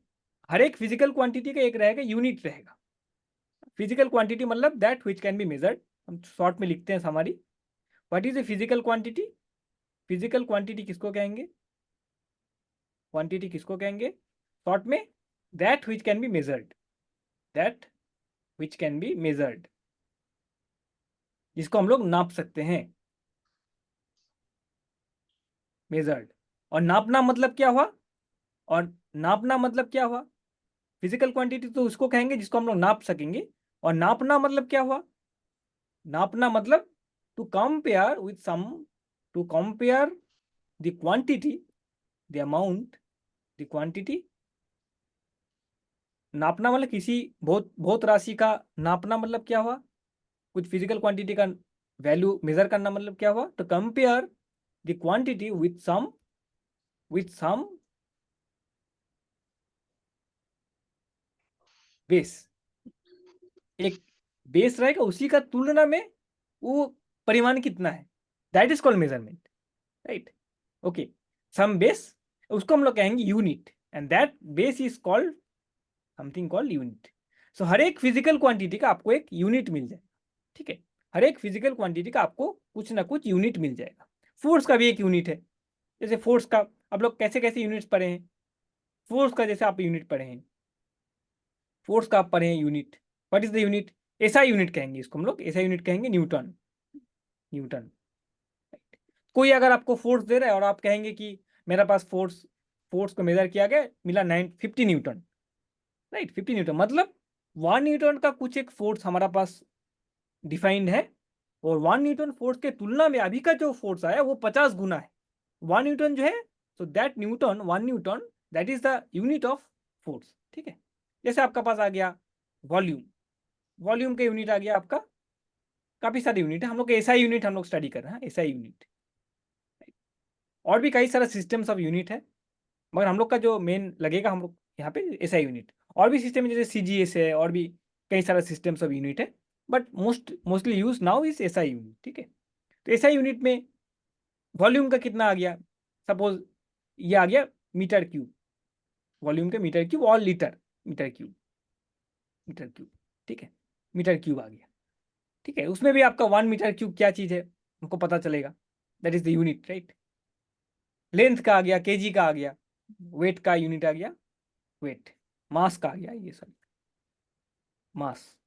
हर एक फिजिकल क्वांटिटी का एक रहेगा, यूनिट रहेगा। फिजिकल क्वांटिटी मतलब that which can be measured, हम शॉर्ट में लिखते हैं हमारी। What is a physical quantity? Physical quantity किसको कहेंगे, क्वांटिटी किसको कहेंगे शॉर्ट में? That which can be measured, that which can be measured, जिसको हम लोग नाप सकते हैं, मेजर्ड। और नापना मतलब क्या हुआ, और नापना मतलब क्या हुआ? फिजिकल क्वांटिटी तो उसको कहेंगे जिसको हम लोग नाप सकेंगे, और नापना मतलब क्या हुआ? नापना मतलब to compare with some, to compare the quantity, the amount, the quantity. नापना मतलब किसी बहुत बहुत राशि का नापना मतलब क्या हुआ? कुछ फिजिकल क्वांटिटी का वैल्यू मेजर करना मतलब क्या हुआ? तो compare the quantity with some, with some base, एक बेस रहेगा, उसी का तुलना में वो परिमाण कितना है, that is called measurement, right. Okay, some base, उसको हम लोग कहेंगे unit, and that base is called something called unit. So हर एक फिजिकल क्वांटिटी का आपको एक यूनिट मिल जाएगा, ठीक है। हर एक फिजिकल क्वांटिटी का आपको कुछ ना कुछ यूनिट मिल जाएगा। फोर्स का भी एक यूनिट है, जैसे फोर्स का आप लोग कैसे कैसे यूनिट्स पढ़े हैं, फोर्स का जैसे आप यूनिट पढ़े हैं, फोर्स का आप पढ़े हैं unit, what is the unit? SI unit कहेंगे इसको हम लोग, एसआई यूनिट कहेंगे न्यूटन, न्यूटन। कोई अगर आपको फोर्स दे रहा है और आप कहेंगे कि मेरे पास फोर्स, फोर्स को मेजर किया गया, मिला 50 न्यूटन, राइट, 50 न्यूटन, मतलब 1 न्यूटन का कुछ एक फोर्स हमारा पास डिफाइंड है, और 1 न्यूटन फोर्स के तुलना में अभी का जो फोर्स आया वो 50 गुना है 1 न्यूटन जो है। So that Newton, 1 Newton, that is the unit of force, ठीक है। जैसे आपका पास आ गया वॉल्यूम, वॉल्यूम का यूनिट आ गया आपका, काफी सारे यूनिट है, हम लोग एसआई यूनिट हम लोग स्टडी कर रहे हैं, एसआई यूनिट। और भी कई सारा सिस्टम्स ऑफ यूनिट है, मगर हम लोग का जो मेन लगेगा हम लोग यहाँ पे एसआई यूनिट। और भी सिस्टम है जैसे सीजीएस है, और भी कई सारा सिस्टम्स ऑफ यूनिट है, but mostly use now is SI unit, ठीक है। तो एसआई यूनिट में वॉल्यूम का कितना आ गया, सपोज ये आ गया मीटर क्यूब, वॉल्यूम के मीटर क्यूब, और litre, metre cube, metre cube, ठीक है, मीटर क्यूब आ गया, ठीक है। उसमें भी आपका 1 मीटर क्यूब क्या चीज़ है हमको पता चलेगा, that is the unit, right. Length का आ गया, केजी का आ गया, वेट का यूनिट आ गया, वेट, मास का आ गया, ये सब मास,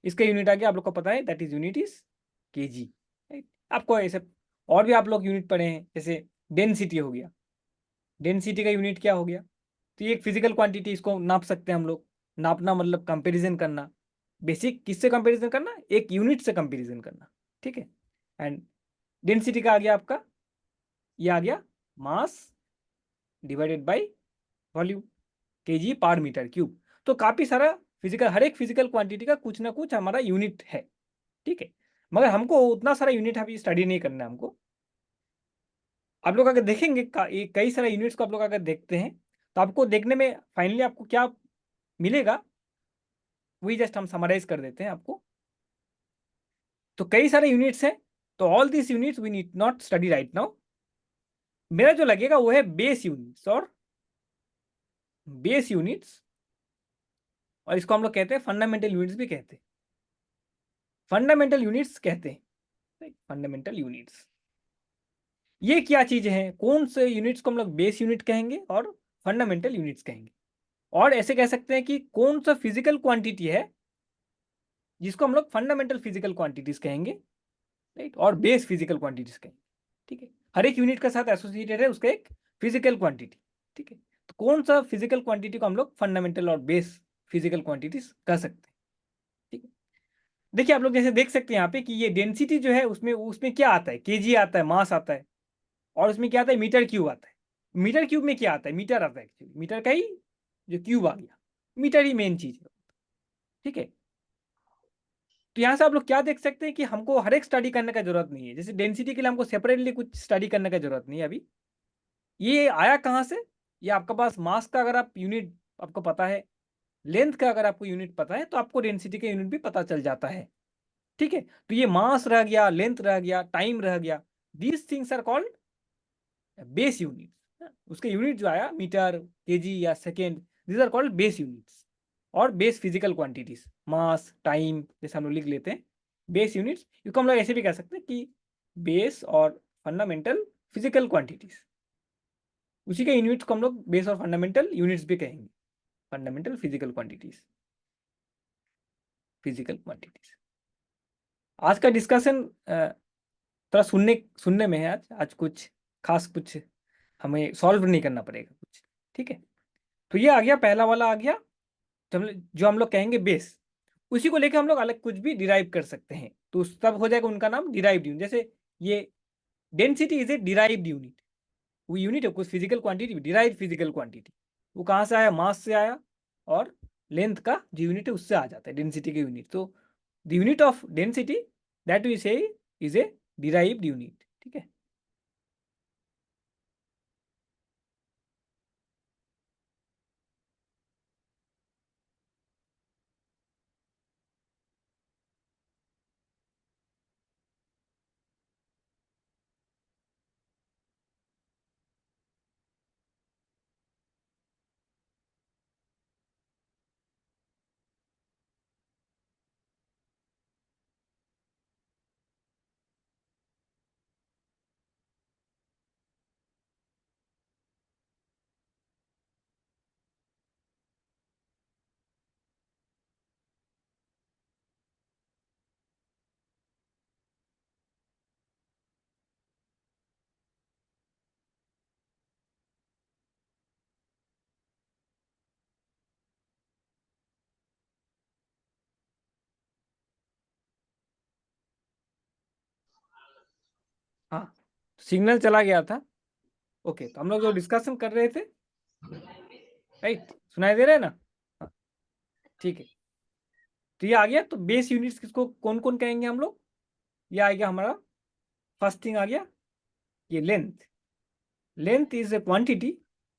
इसका यूनिट आ गया, आप लोग को पता है, that is unit is KG, right. आपको ऐसे और भी आप लोग यूनिट पढ़े हैं, जैसे डेंसिटी हो गया, डेंसिटी का यूनिट क्या हो गया? तो ये एक फिजिकल क्वांटिटी, इसको नाप सकते हैं हम लोग। नापना मतलब कंपैरिजन करना, बेसिक किससे कंपैरिजन करना, एक यूनिट से कंपैरिजन करना, ठीक है। एंड डेंसिटी का आ गया आपका, ये आ गया mass divided by volume, KG पर मीटर क्यूब। तो काफी सारा फिजिकल, हर एक फिजिकल क्वांटिटी का कुछ ना कुछ हमारा यूनिट है, ठीक है। मगर हमको उतना सारा यूनिट अभी स्टडी नहीं करना है हमको। आप लोग अगर देखेंगे कई सारे यूनिट्स को आप लोग अगर देखते हैं, तो आपको देखने में फाइनली आपको क्या मिलेगा, वही जस्ट हम समराइज कर देते हैं आपको। तो कई सारे यूनिट्स हैं, तो all this units we need not study right now. मेरा जो लगेगा वो है बेस यूनिट्स, और बेस यूनिट्स, और इसको हम लोग कहते हैं फंडामेंटल यूनिट्स भी कहते हैं, फंडामेंटल यूनिट्स कहते हैं, फंडामेंटल यूनिट्स। ये क्या चीजें हैं, कौन से यूनिट्स को हम लोग बेस यूनिट कहेंगे और फंडामेंटल यूनिट्स कहेंगे? और ऐसे कह सकते हैं कि कौन सा फिजिकल क्वांटिटी है जिसको हम लोग फंडामेंटल फिजिकल क्वांटिटीज कहेंगे, राइट, और बेस फिजिकल क्वांटिटीज कहेंगे, ठीक है। हर एक यूनिट के साथ एसोसिएटेड है उसका एक फिजिकल क्वांटिटी, ठीक है। तो कौन सा फिजिकल क्वांटिटी को हम लोग फंडामेंटल और बेस फिजिकल क्वांटिटीज कह सकते हैं, ठीक है। देखिए आप लोग जैसे देख सकते हैं यहाँ पे कि ये डेंसिटी जो है उसमें उसमें क्या आता है, केजी आता है, मास आता है, और उसमें क्या आता है, मीटर क्यूब आता है। मीटर क्यूब में क्या आता है, मीटर आता है, एक्चुअली मीटर का ही जो क्यूब आ गया, मीटर ही मेन चीज है, ठीक है। तो यहाँ से आप लोग क्या देख सकते हैं कि हमको हर एक स्टडी करने का जरूरत नहीं है। जैसे डेंसिटी के लिए हमको सेपरेटली कुछ स्टडी करने का जरूरत नहीं है अभी। ये आया कहाँ से, ये आपके पास मास का अगर आप यूनिट आपको पता है, लेंथ का अगर आपको यूनिट पता है, तो आपको डेंसिटी का यूनिट भी पता चल जाता है, ठीक है। तो ये मास रह गया, लेंथ रह गया, टाइम रह गया, these things are called base unit. उसके यूनिट जो आया मीटर, केजी या second, these are called base units. और base physical quantities, mass, time, जैसे हम लोग लिख लेते हैं बेस यूनिट्स। इसको हम लोग ऐसे भी कह सकते हैं कि बेस और फंडामेंटल फिजिकल क्वांटिटीज, उसी के यूनिट्स को हम लोग बेस और फंडामेंटल यूनिट्स भी कहेंगे। Fundamental physical quantities, physical quantities. आज का डिस्कशन थोड़ा सुनने में है। आज कुछ खास कुछ हमें सॉल्व नहीं करना पड़ेगा कुछ, ठीक है। तो ये आ गया, पहला वाला आ गया जो हम लोग कहेंगे बेस। उसी को लेकर हम लोग अलग कुछ भी डिराइव कर सकते हैं, तो तब हो जाएगा उनका नाम डिराइव्ड यूनिट। जैसे ये density is a derived unit, वो यूनिट है कुछ physical quantity, derive physical quantity. वो कहाँ से आया, मास से आया, और लेंथ का जो यूनिट है उससे आ जाता है डेंसिटी के यूनिट। तो the unit of density that we say is a derived unit, ठीक है। हाँ, सिग्नल चला गया था। ओके, तो हम लोग जो डिस्कशन कर रहे थे, राइट, सुनाई दे रहा है ना? हाँ, ठीक है। तो ये आ गया, तो बेस यूनिट्स किसको कौन कौन कहेंगे हम लोग? ये आ गया हमारा फर्स्ट थिंग आ गया, ये length. Length is a quantity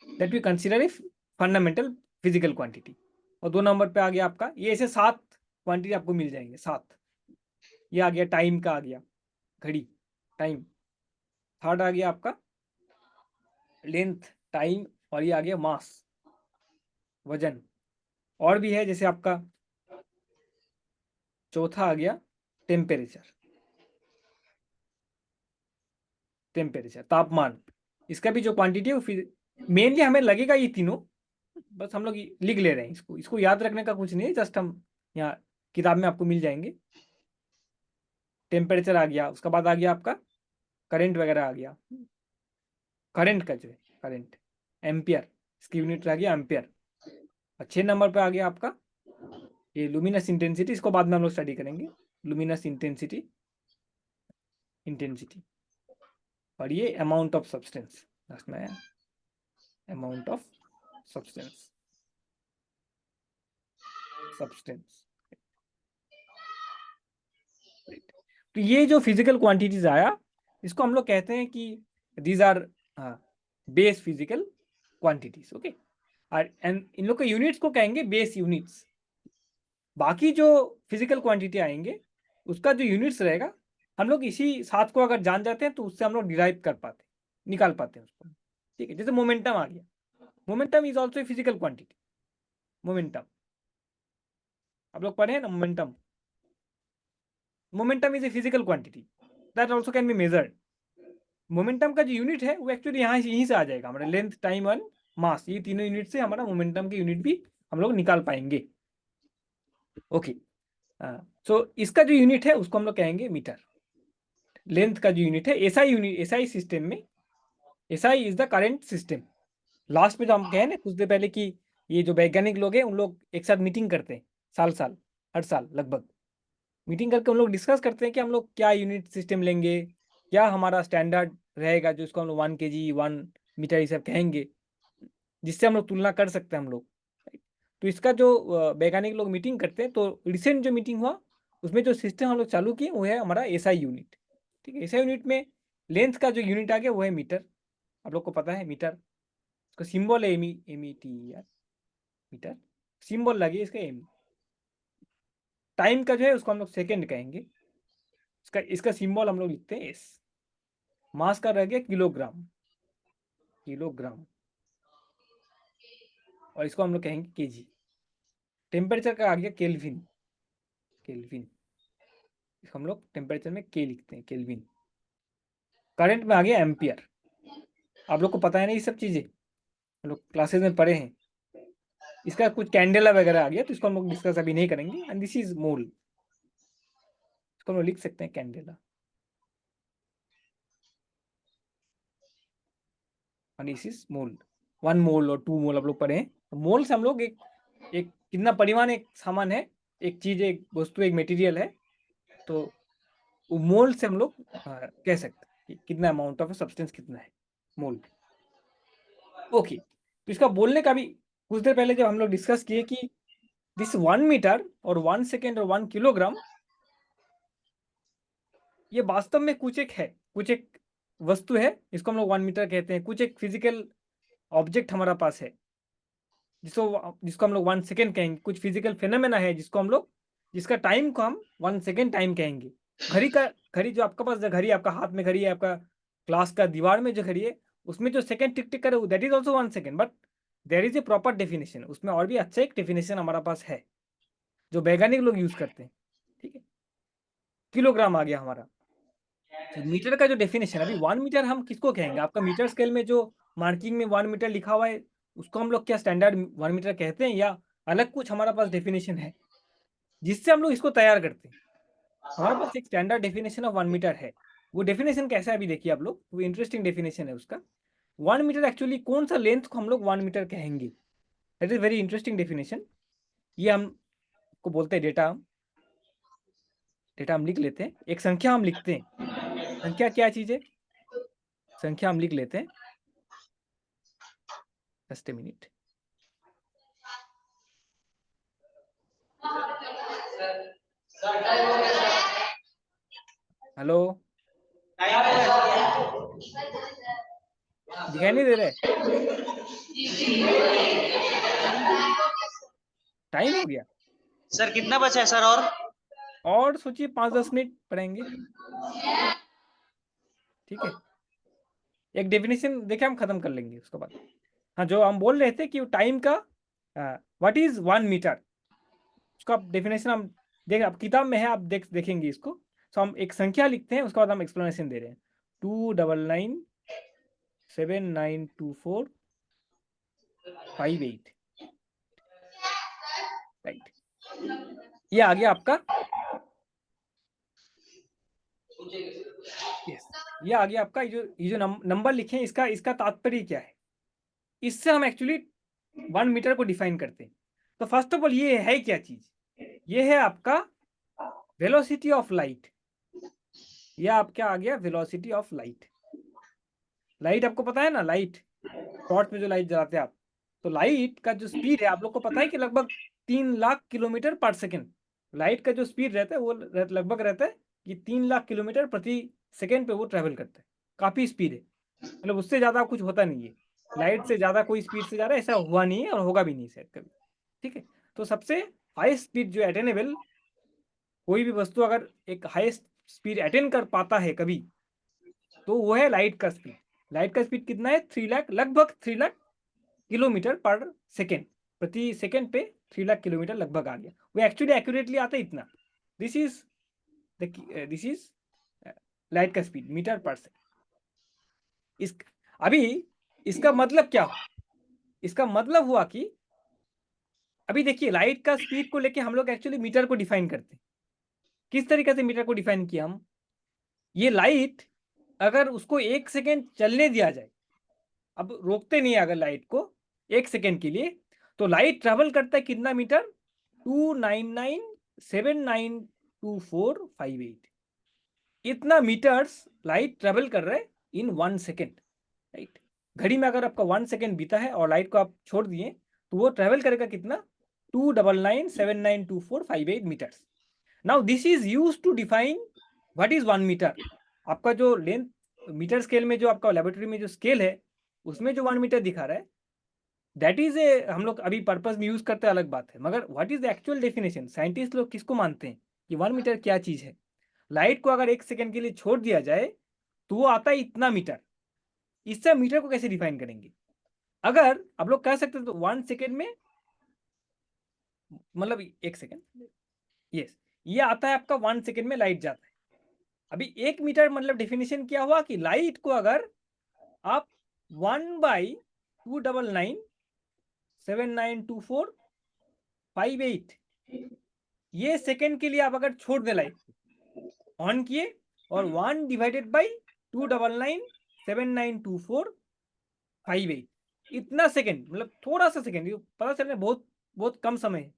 that we consider a fundamental physical quantity. और 2 नंबर पे आ गया आपका, ये ऐसे 7 क्वांटिटी आपको मिल जाएंगे, 7। ये आ गया टाइम का, आ गया घड़ी, टाइम। थर्ड आ गया आपका लेंथ, टाइम, और ये आ गया मास, वजन। और भी है, जैसे आपका चौथा आ गया टेम्परेचर, टेम्परेचर तापमान। इसका भी जो क्वांटिटी है वो फिर मेनली हमें लगेगा ये तीनों, बस हम लोग लिख ले रहे हैं इसको। इसको याद रखने का कुछ नहीं है, जस्ट हम यहाँ किताब में आपको मिल जाएंगे। टेम्परेचर आ गया, उसका बाद आ गया आपका करंट वगैरह आ गया। करंट का जो है करंट, एम्पियर, इसकी यूनिट रह गया एम्पियर। और 6 नंबर पे आ गया आपका ये लुमिनस इंटेंसिटी, इसको बाद में हम लोग स्टडी करेंगे। Luminous intensity, intensity. और ये अमाउंट ऑफ सब्सटेंस, लास्ट में आया अमाउंट ऑफ सब्सटेंस, सब्सटेंस। तो ये जो फिजिकल क्वांटिटीज आया, इसको हम लोग कहते हैं कि these are base physical quantities, okay. और इन लोग के यूनिट्स को कहेंगे बेस यूनिट्स। बाकी जो फिजिकल क्वांटिटी आएंगे उसका जो यूनिट्स रहेगा, हम लोग इसी 7 को अगर जान जाते हैं तो उससे हम लोग डिराइव कर पाते, निकाल पाते हैं उसको, ठीक है। जैसे मोमेंटम आ गया, momentum is also a physical quantity. Momentum आप लोग पढ़े हैं ना, momentum. Momentum is a physical quantity that also can be measured. Momentum का जो यूनिट है वो एक्चुअली यहाँ यहीं से आ जाएगा, हमारा लेंथ, टाइम और मास, ये तीनों यूनिट से हमारा मोमेंटम के यूनिट भी हम लोग निकाल पाएंगे, ओके। सो इसका जो यूनिट है उसको हम लोग कहेंगे मीटर, लेंथ का जो यूनिट है एसआई यूनिट, एसआई सिस्टम में SI is the current system. Last में जो हम कहे ना कुछ देर पहले कि ये जो वैज्ञानिक लोग हैं उन लोग एक साथ मीटिंग करते हैं साल साल, हर साल लगभग मीटिंग करके हम लोग डिस्कस करते हैं कि हम लोग क्या यूनिट सिस्टम लेंगे, क्या हमारा स्टैंडर्ड रहेगा जो इसको हम लोग 1 kg 1 मीटर ये सब कहेंगे, जिससे हम लोग तुलना कर सकते हैं हम लोग। तो इसका जो वैज्ञानिक लोग मीटिंग करते हैं, तो रिसेंट जो मीटिंग हुआ उसमें जो सिस्टम हम लोग चालू किए वो है हमारा एसआई यूनिट। ठीक है, एसआई यूनिट में लेंथ का जो यूनिट आ गया वो है मीटर। आप लोग को पता है मीटर, इसका सिंबल है एम यार, मीटर सिंबल लगे इसका एम। टाइम का जो है उसको हम लोग सेकेंड कहेंगे, इसका सिंबल हम लोग लिखते हैं एस। मास का रह गया किलोग्राम, किलोग्राम, और इसको हम लोग कहेंगे केजी। टेम्परेचर का आ गया केल्विन, केल्विन, इसको हम लोग टेम्परेचर में के लिखते हैं, केल्विन। करंट में आ गया एम्पियर। आप लोग को पता है ना ये सब चीजें, हम लोग क्लासेस में पढ़े हैं। इसका कुछ कैंडेला वगैरह आ गया तो इसको हम लोग डिस्कस अभी नहीं करेंगे। एंड दिस इज मोल, इसको हम लोग लिख सकते हैं candela. And this is mole, 1 मोल और 2 मोल आप लोग पढ़े हैं। तो मोल से हम लोग एक कितना परिमाण एक सामान है, एक चीज, एक वस्तु, एक मटेरियल है, तो वो मोल से हम लोग कह सकते हैं कि कितना अमाउंट ऑफ सब्सटेंस कितना है, मोल। ओके, तो इसका बोलने का भी कुछ देर पहले जब हम लोग डिस्कस किए कि दिस 1 मीटर और 1 सेकेंड और 1 किलोग्राम, ये वास्तव में कुछ एक है, कुछ एक वस्तु है इसको हम लोग 1 मीटर कहते हैं। कुछ एक फिजिकल ऑब्जेक्ट हमारा पास है जिसको हम लोग 1 सेकेंड कहेंगे। कुछ फिजिकल फिनोमेना है जिसको हम लोग, जिसका टाइम को हम 1 सेकेंड टाइम कहेंगे। घड़ी जो आपका पास, घड़ी आपका हाथ में घड़ी है, आपका क्लास का दीवार में जो घड़ी है उसमें जो सेकेंड टिक टिक करे that is also 1 second, but there is a proper definition. उसमें और भी अच्छा एक डेफिनेशन हमारा पास है जो वैज्ञानिक लोग यूज करते हैं। ठीक है, किलोग्राम आ गया हमारा। तो मीटर का जो डेफिनेशन, अभी 1 मीटर हम किसको कहेंगे? आपका मीटर स्केल में जो मार्किंग में 1 मीटर लिखा हुआ है उसको हम लोग क्या स्टैंडर्ड 1 मीटर कहते हैं, या अलग कुछ हमारा पास डेफिनेशन है जिससे हम लोग इसको तैयार करते हैं? हमारे पास एक स्टैंडर्ड डेफिनेशन ऑफ 1 मीटर है। वो डेफिनेशन कैसा है अभी देखिए आप लोग, वो इंटरेस्टिंग डेफिनेशन है उसका। 1 मीटर एक्चुअली कौन सा लेंथ को हम लोग 1 मीटर कहेंगे, that is very interesting definition. ये हम को बोलते हैं डेटा। डेटा हम लिख लेते हैं, एक संख्या हम लिखते हैं। संख्या क्या चीज है? संख्या हम लिख लेते हैं, जस्ट ए मिनट। हेलो, दिखाई नहीं दे रहा है? टाइम हो गया सर कितना बचा है सर? और सोचिए 5-10 मिनट पढ़ेंगे। ठीक है, एक डेफिनेशन देखे हम खत्म कर लेंगे उसके बाद। हाँ, जो हम बोल रहे थे कि टाइम का व्हाट इज 1 मीटर, उसका डेफिनेशन हम देख, अब किताब में है, आप देखेंगे इसको। तो हम एक संख्या लिखते हैं, उसके बाद हम एक्सप्लेनेशन दे रहे हैं। 299792458, राइट। ये आ गया आपका, यस, ये आ गया आपका। ये जो नंबर लिखे हैं इसका तात्पर्य क्या है? इससे हम एक्चुअली 1 मीटर को डिफाइन करते हैं। तो फर्स्ट ऑफ ऑल ये है क्या चीज? ये है आपका वेलोसिटी ऑफ लाइट। ये आप क्या आ गया? Velocity of light. लाइट आपको पता है ना, लाइट टॉर्च में जो लाइट जलाते हैं आप, तो लाइट का जो स्पीड है आप लोग को पता है कि लगभग 3 लाख किलोमीटर पर सेकेंड। लाइट का जो स्पीड रहता है वो लगभग रहता है कि 3 लाख किलोमीटर प्रति सेकेंड पे वो ट्रेवल करता है। काफी स्पीड है, मतलब उससे ज्यादा कुछ होता नहीं है। लाइट से ज्यादा कोई स्पीड से ज्यादा ऐसा हुआ नहीं है और होगा भी नहीं शायद कभी। ठीक है, तो सबसे हाई स्पीड जो अटेनेबल, कोई भी वस्तु अगर एक हाई स्पीड अटेन कर पाता है कभी, तो वो है लाइट का स्पीड। लाइट का स्पीड कितना है? 3 लाख, लगभग 3 लाख किलोमीटर पर सेकेंड, प्रति सेकेंड पे 3 लाख किलोमीटर लगभग आ गया। वो एक्चुअली एक्यूरेटली आता है इतना। This is this is light का स्पीड मीटर पर सेकेंड। अभी इसका मतलब क्या हुआ? इसका मतलब हुआ कि अभी देखिए लाइट का स्पीड को लेके हम लोग एक्चुअली मीटर को डिफाइन करते हैं। किस तरीके से मीटर को डिफाइन किया हम? ये लाइट अगर उसको 1 सेकेंड चलने दिया जाए, अब रोकते नहीं है अगर लाइट को 1 सेकेंड के लिए, तो लाइट ट्रेवल करता है कितना मीटर? 299792458 इतना मीटर्स लाइट ट्रेवल कर रहा है इन 1 सेकेंड, राइट? घड़ी में अगर आपका 1 सेकेंड बीता है और लाइट को आप छोड़ दिए तो वो ट्रेवल करेगा कितना? 299792458 metres. Now this is used to define what is 1 metre. आपका जो लेंथ मीटर स्केल में जो आपका लेबोरेटरी में जो स्केल है उसमें जो 1 मीटर दिखा रहा है दैट इज ए, हम लोग अभी पर्पस में यूज करते हैं अलग बात है, मगर what is the actual definition? Scientist लोग किसको मानते हैं कि 1 मीटर क्या चीज है? लाइट को अगर 1 सेकेंड के लिए छोड़ दिया जाए तो वो आता है इतना मीटर। इससे मीटर को कैसे डिफाइन करेंगे? अगर आप लोग कह सकते हैं तो 1 सेकेंड में मतलब 1 सेकेंड, यस, ये आता है आपका 1 सेकेंड में लाइट जाता है। अभी 1 मीटर मतलब डेफिनेशन क्या हुआ कि लाइट को अगर आप 1/299792458 ये सेकेंड के लिए आप अगर छोड़ दे लाइट ऑन किए और 1/299792458 इतना सेकेंड मतलब थोड़ा सा सेकेंड, पता चल रहा है बहुत बहुत कम समय है,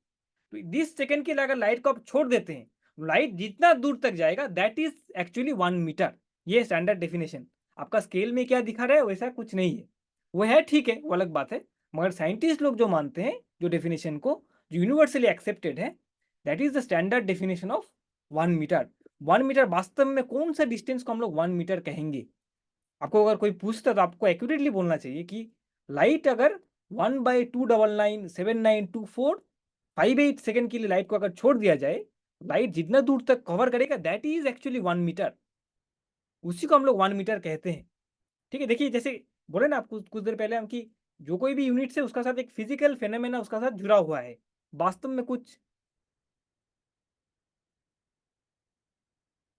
तो 20 सेकेंड के लिए अगर लाइट को आप छोड़ देते हैं, लाइट जितना दूर तक जाएगा दैट इज एक्चुअली 1 मीटर। ये स्टैंडर्ड डेफिनेशन। आपका स्केल में क्या दिखा रहा है वैसा कुछ नहीं है, वो है ठीक है, वो अलग बात है, मगर साइंटिस्ट लोग जो मानते हैं जो डेफिनेशन को, जो यूनिवर्सली एक्सेप्टेड है, that is the standard definition of 1 metre. 1 metre वास्तव में कौन सा डिस्टेंस को हम लोग 1 मीटर कहेंगे? आपको अगर कोई पूछता तो आपको एक्यूरेटली बोलना चाहिए कि लाइट अगर 1/299792458 सेकेंड के लिए लाइट को अगर छोड़ दिया जाए, लाइट जितना दूर तक कवर करेगा दैट इज एक्चुअली 1 मीटर। उसी को हम लोग 1 मीटर कहते हैं। ठीक है, देखिए जैसे बोले ना आपको कुछ देर पहले हम कि जो कोई भी यूनिट है उसका साथ एक फिजिकल फेनोमेना उसका साथ जुड़ा हुआ है। वास्तव में कुछ